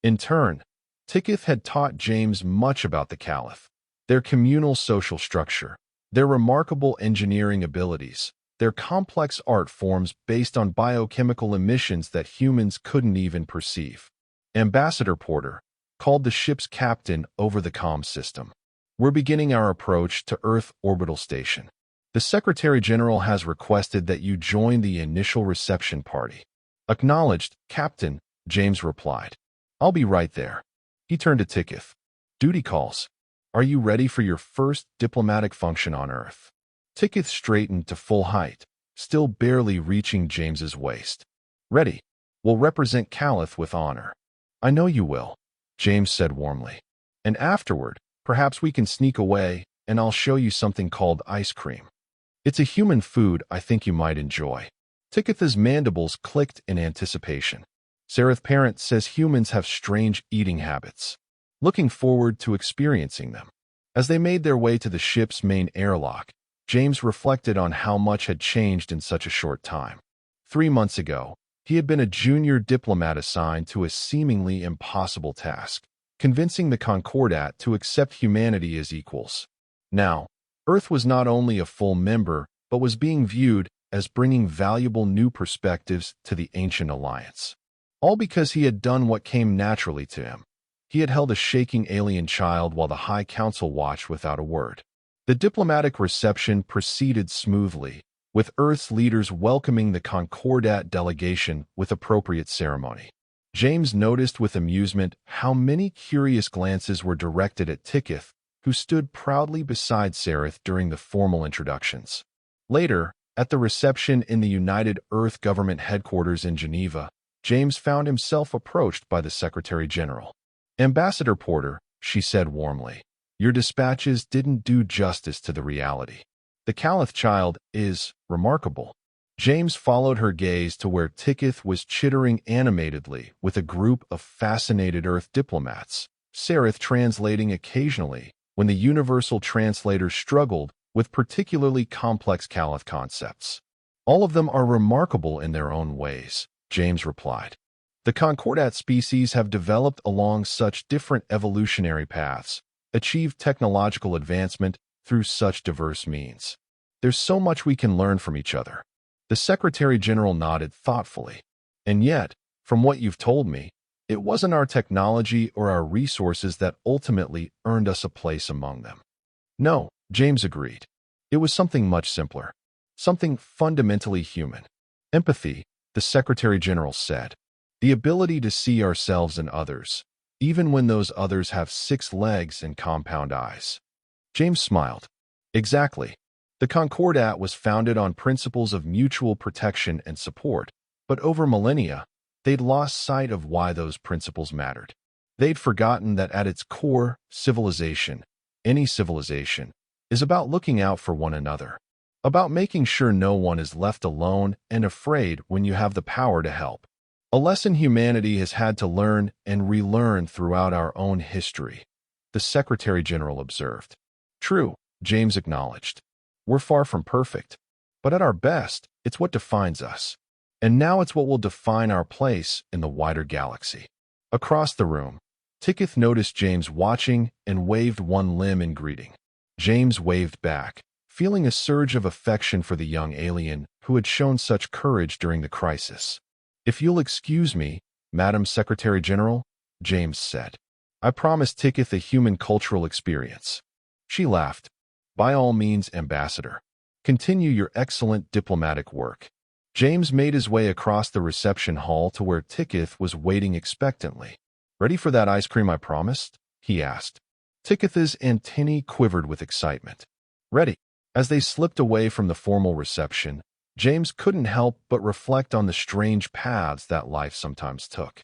[SPEAKER 1] In turn, Ticketh had taught James much about the Caliph, their communal social structure, their remarkable engineering abilities, their complex art forms based on biochemical emissions that humans couldn't even perceive. Ambassador Porter called the ship's captain over the comm system. We're beginning our approach to Earth Orbital Station. The Secretary General has requested that you join the initial reception party. Acknowledged, Captain, James replied. I'll be right there. He turned to Ticketh. Duty calls. Are you ready for your first diplomatic function on Earth? Ticketh straightened to full height, still barely reaching James's waist. Ready. We'll represent Caliph with honor. I know you will, James said warmly. And afterward, perhaps we can sneak away, and I'll show you something called ice cream. It's a human food I think you might enjoy. Ticketh's mandibles clicked in anticipation. Sareth Parent says humans have strange eating habits. Looking forward to experiencing them. As they made their way to the ship's main airlock, James reflected on how much had changed in such a short time. 3 months ago, he had been a junior diplomat assigned to a seemingly impossible task, convincing the Concordat to accept humanity as equals. Now, Earth was not only a full member, but was being viewed as bringing valuable new perspectives to the ancient alliance. All because he had done what came naturally to him. He had held a shaking alien child while the High Council watched without a word. The diplomatic reception proceeded smoothly, with Earth's leaders welcoming the Concordat delegation with appropriate ceremony. James noticed with amusement how many curious glances were directed at Ticketh, who stood proudly beside Sareth during the formal introductions. Later, at the reception in the United Earth Government headquarters in Geneva, James found himself approached by the Secretary General. Ambassador Porter, she said warmly, your dispatches didn't do justice to the reality. The Caliph child is remarkable. James followed her gaze to where Ticketh was chittering animatedly with a group of fascinated Earth diplomats, Sareth translating occasionally when the universal translators struggled with particularly complex Caliph concepts. All of them are remarkable in their own ways, James replied. The Concordat species have developed along such different evolutionary paths, achieved technological advancement through such diverse means. There's so much we can learn from each other. The Secretary General nodded thoughtfully. And yet, from what you've told me, it wasn't our technology or our resources that ultimately earned us a place among them. No, James agreed. It was something much simpler. Something fundamentally human. Empathy, the Secretary General said. The ability to see ourselves in others, even when those others have 6 legs and compound eyes. James smiled. Exactly. The Concordat was founded on principles of mutual protection and support, but over millennia, they'd lost sight of why those principles mattered. They'd forgotten that at its core, civilization, any civilization, is about looking out for one another, about making sure no one is left alone and afraid when you have the power to help. A lesson humanity has had to learn and relearn throughout our own history, the Secretary General observed. True, James acknowledged. We're far from perfect, but at our best, it's what defines us. And now it's what will define our place in the wider galaxy. Across the room, Ticketh noticed James watching and waved one limb in greeting. James waved back, feeling a surge of affection for the young alien who had shown such courage during the crisis. If you'll excuse me, Madam Secretary General, James said. I promised Ticketh a human cultural experience. She laughed. By all means, Ambassador. Continue your excellent diplomatic work. James made his way across the reception hall to where Ticketh was waiting expectantly. Ready for that ice cream I promised? He asked. Ticketh's antennae quivered with excitement. Ready. As they slipped away from the formal reception, James couldn't help but reflect on the strange paths that life sometimes took.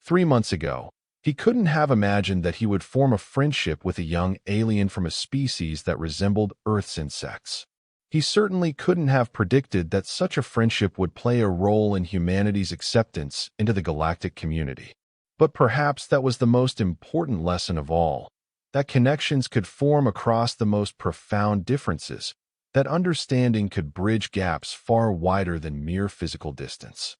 [SPEAKER 1] 3 months ago, he couldn't have imagined that he would form a friendship with a young alien from a species that resembled Earth's insects. He certainly couldn't have predicted that such a friendship would play a role in humanity's acceptance into the galactic community. But perhaps that was the most important lesson of all, that connections could form across the most profound differences, that understanding could bridge gaps far wider than mere physical distance.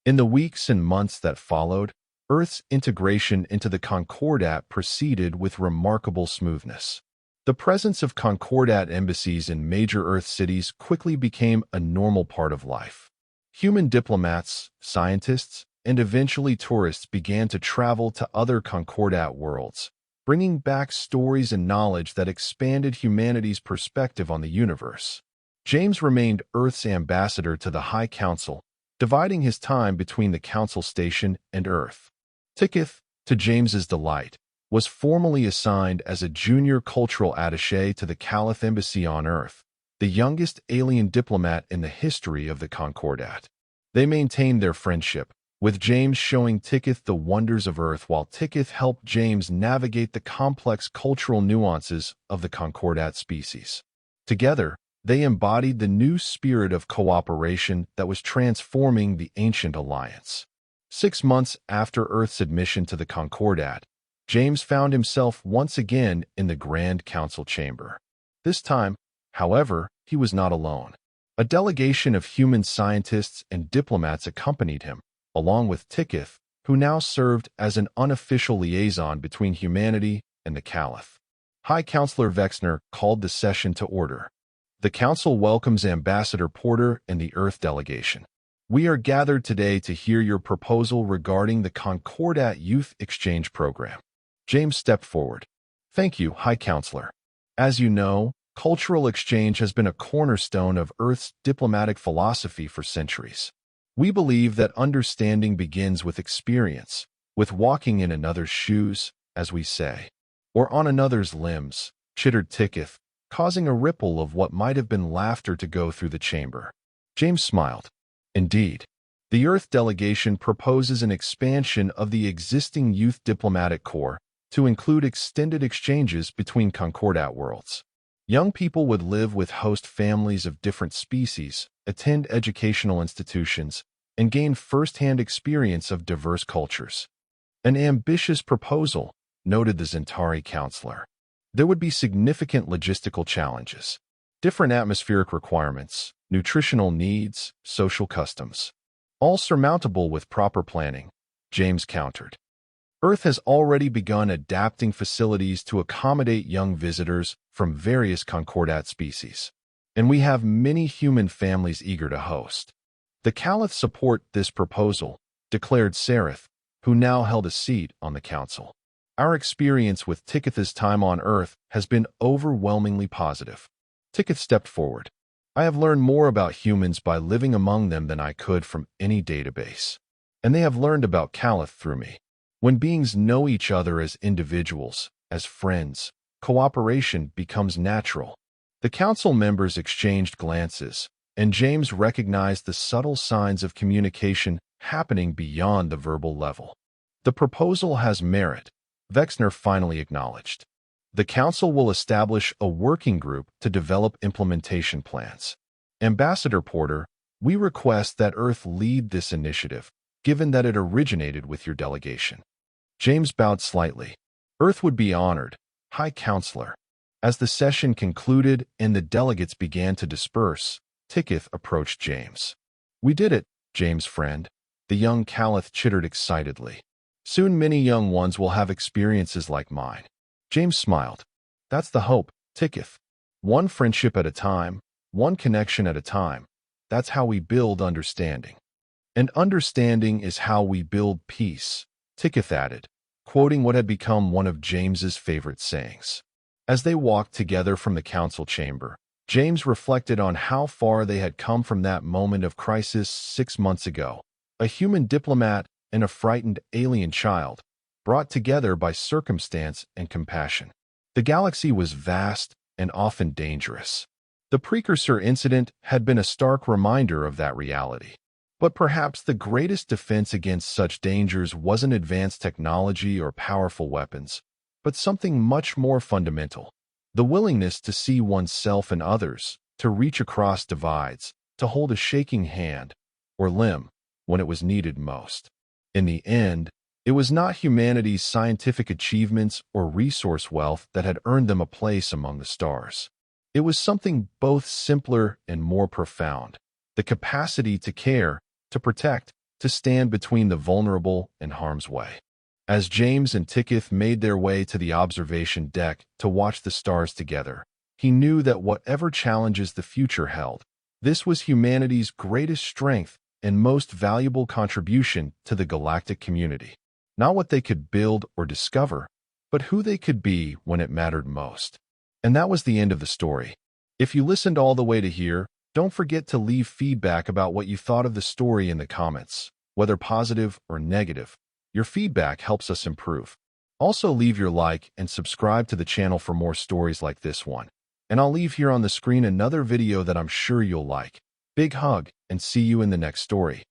[SPEAKER 1] In the weeks and months that followed, Earth's integration into the Concordat proceeded with remarkable smoothness. The presence of Concordat embassies in major Earth cities quickly became a normal part of life. Human diplomats, scientists, and eventually tourists began to travel to other Concordat worlds, bringing back stories and knowledge that expanded humanity's perspective on the universe. James remained Earth's ambassador to the High Council, dividing his time between the Council Station and Earth. Ticketh, to James's delight, was formally assigned as a junior cultural attaché to the Caliph Embassy on Earth, the youngest alien diplomat in the history of the Concordat. They maintained their friendship, with James showing Ticketh the wonders of Earth while Ticketh helped James navigate the complex cultural nuances of the Concordat species. Together, they embodied the new spirit of cooperation that was transforming the ancient alliance. 6 months after Earth's admission to the Concordat, James found himself once again in the Grand Council chamber. This time, however, he was not alone. A delegation of human scientists and diplomats accompanied him, along with Ticketh, who now served as an unofficial liaison between humanity and the Caliph. High Counselor Vexner called the session to order. The Council welcomes Ambassador Porter and the Earth delegation. We are gathered today to hear your proposal regarding the Concordat Youth Exchange Program. James stepped forward. Thank you, High Counselor. As you know, cultural exchange has been a cornerstone of Earth's diplomatic philosophy for centuries. We believe that understanding begins with experience, with walking in another's shoes, as we say, or on another's limbs, chittered Ticketh, causing a ripple of what might have been laughter to go through the chamber. James smiled. Indeed, the Earth delegation proposes an expansion of the existing Youth Diplomatic Corps to include extended exchanges between Concordat worlds. Young people would live with host families of different species, attend educational institutions, and gain first-hand experience of diverse cultures. An ambitious proposal, noted the Zentari counselor. There would be significant logistical challenges, different atmospheric requirements, nutritional needs, social customs, all surmountable with proper planning, James countered. Earth has already begun adapting facilities to accommodate young visitors from various concordat species, and we have many human families eager to host. The Caliph support this proposal, declared Sereth, who now held a seat on the council. Our experience with Tikith's time on Earth has been overwhelmingly positive. Tikith stepped forward. I have learned more about humans by living among them than I could from any database. And they have learned about Caliph through me. When beings know each other as individuals, as friends, cooperation becomes natural. The council members exchanged glances, and James recognized the subtle signs of communication happening beyond the verbal level. The proposal has merit, Vexner finally acknowledged. The council will establish a working group to develop implementation plans. Ambassador Porter, we request that Earth lead this initiative, given that it originated with your delegation. James bowed slightly. Earth would be honored, High Counselor. As the session concluded and the delegates began to disperse, Tikith approached James. We did it, James friend, the young Caliph chittered excitedly. Soon many young ones will have experiences like mine. James smiled. That's the hope, Tikith. One friendship at a time, one connection at a time. That's how we build understanding. And understanding is how we build peace, Tikith added, quoting what had become one of James's favorite sayings. As they walked together from the council chamber, James reflected on how far they had come from that moment of crisis 6 months ago. A human diplomat and a frightened alien child, brought together by circumstance and compassion. The galaxy was vast and often dangerous. The precursor incident had been a stark reminder of that reality. But perhaps the greatest defense against such dangers wasn't advanced technology or powerful weapons, but something much more fundamental. The willingness to see oneself and others, to reach across divides, to hold a shaking hand or limb when it was needed most. In the end, it was not humanity's scientific achievements or resource wealth that had earned them a place among the stars. It was something both simpler and more profound, the capacity to care, to protect, to stand between the vulnerable and harm's way. As James and Tikith made their way to the observation deck to watch the stars together, he knew that whatever challenges the future held, this was humanity's greatest strength and most valuable contribution to the galactic community. Not what they could build or discover, but who they could be when it mattered most. And that was the end of the story. If you listened all the way to here, don't forget to leave feedback about what you thought of the story in the comments, whether positive or negative. Your feedback helps us improve. Also leave your like and subscribe to the channel for more stories like this one. And I'll leave here on the screen another video that I'm sure you'll like. Big hug, and see you in the next story.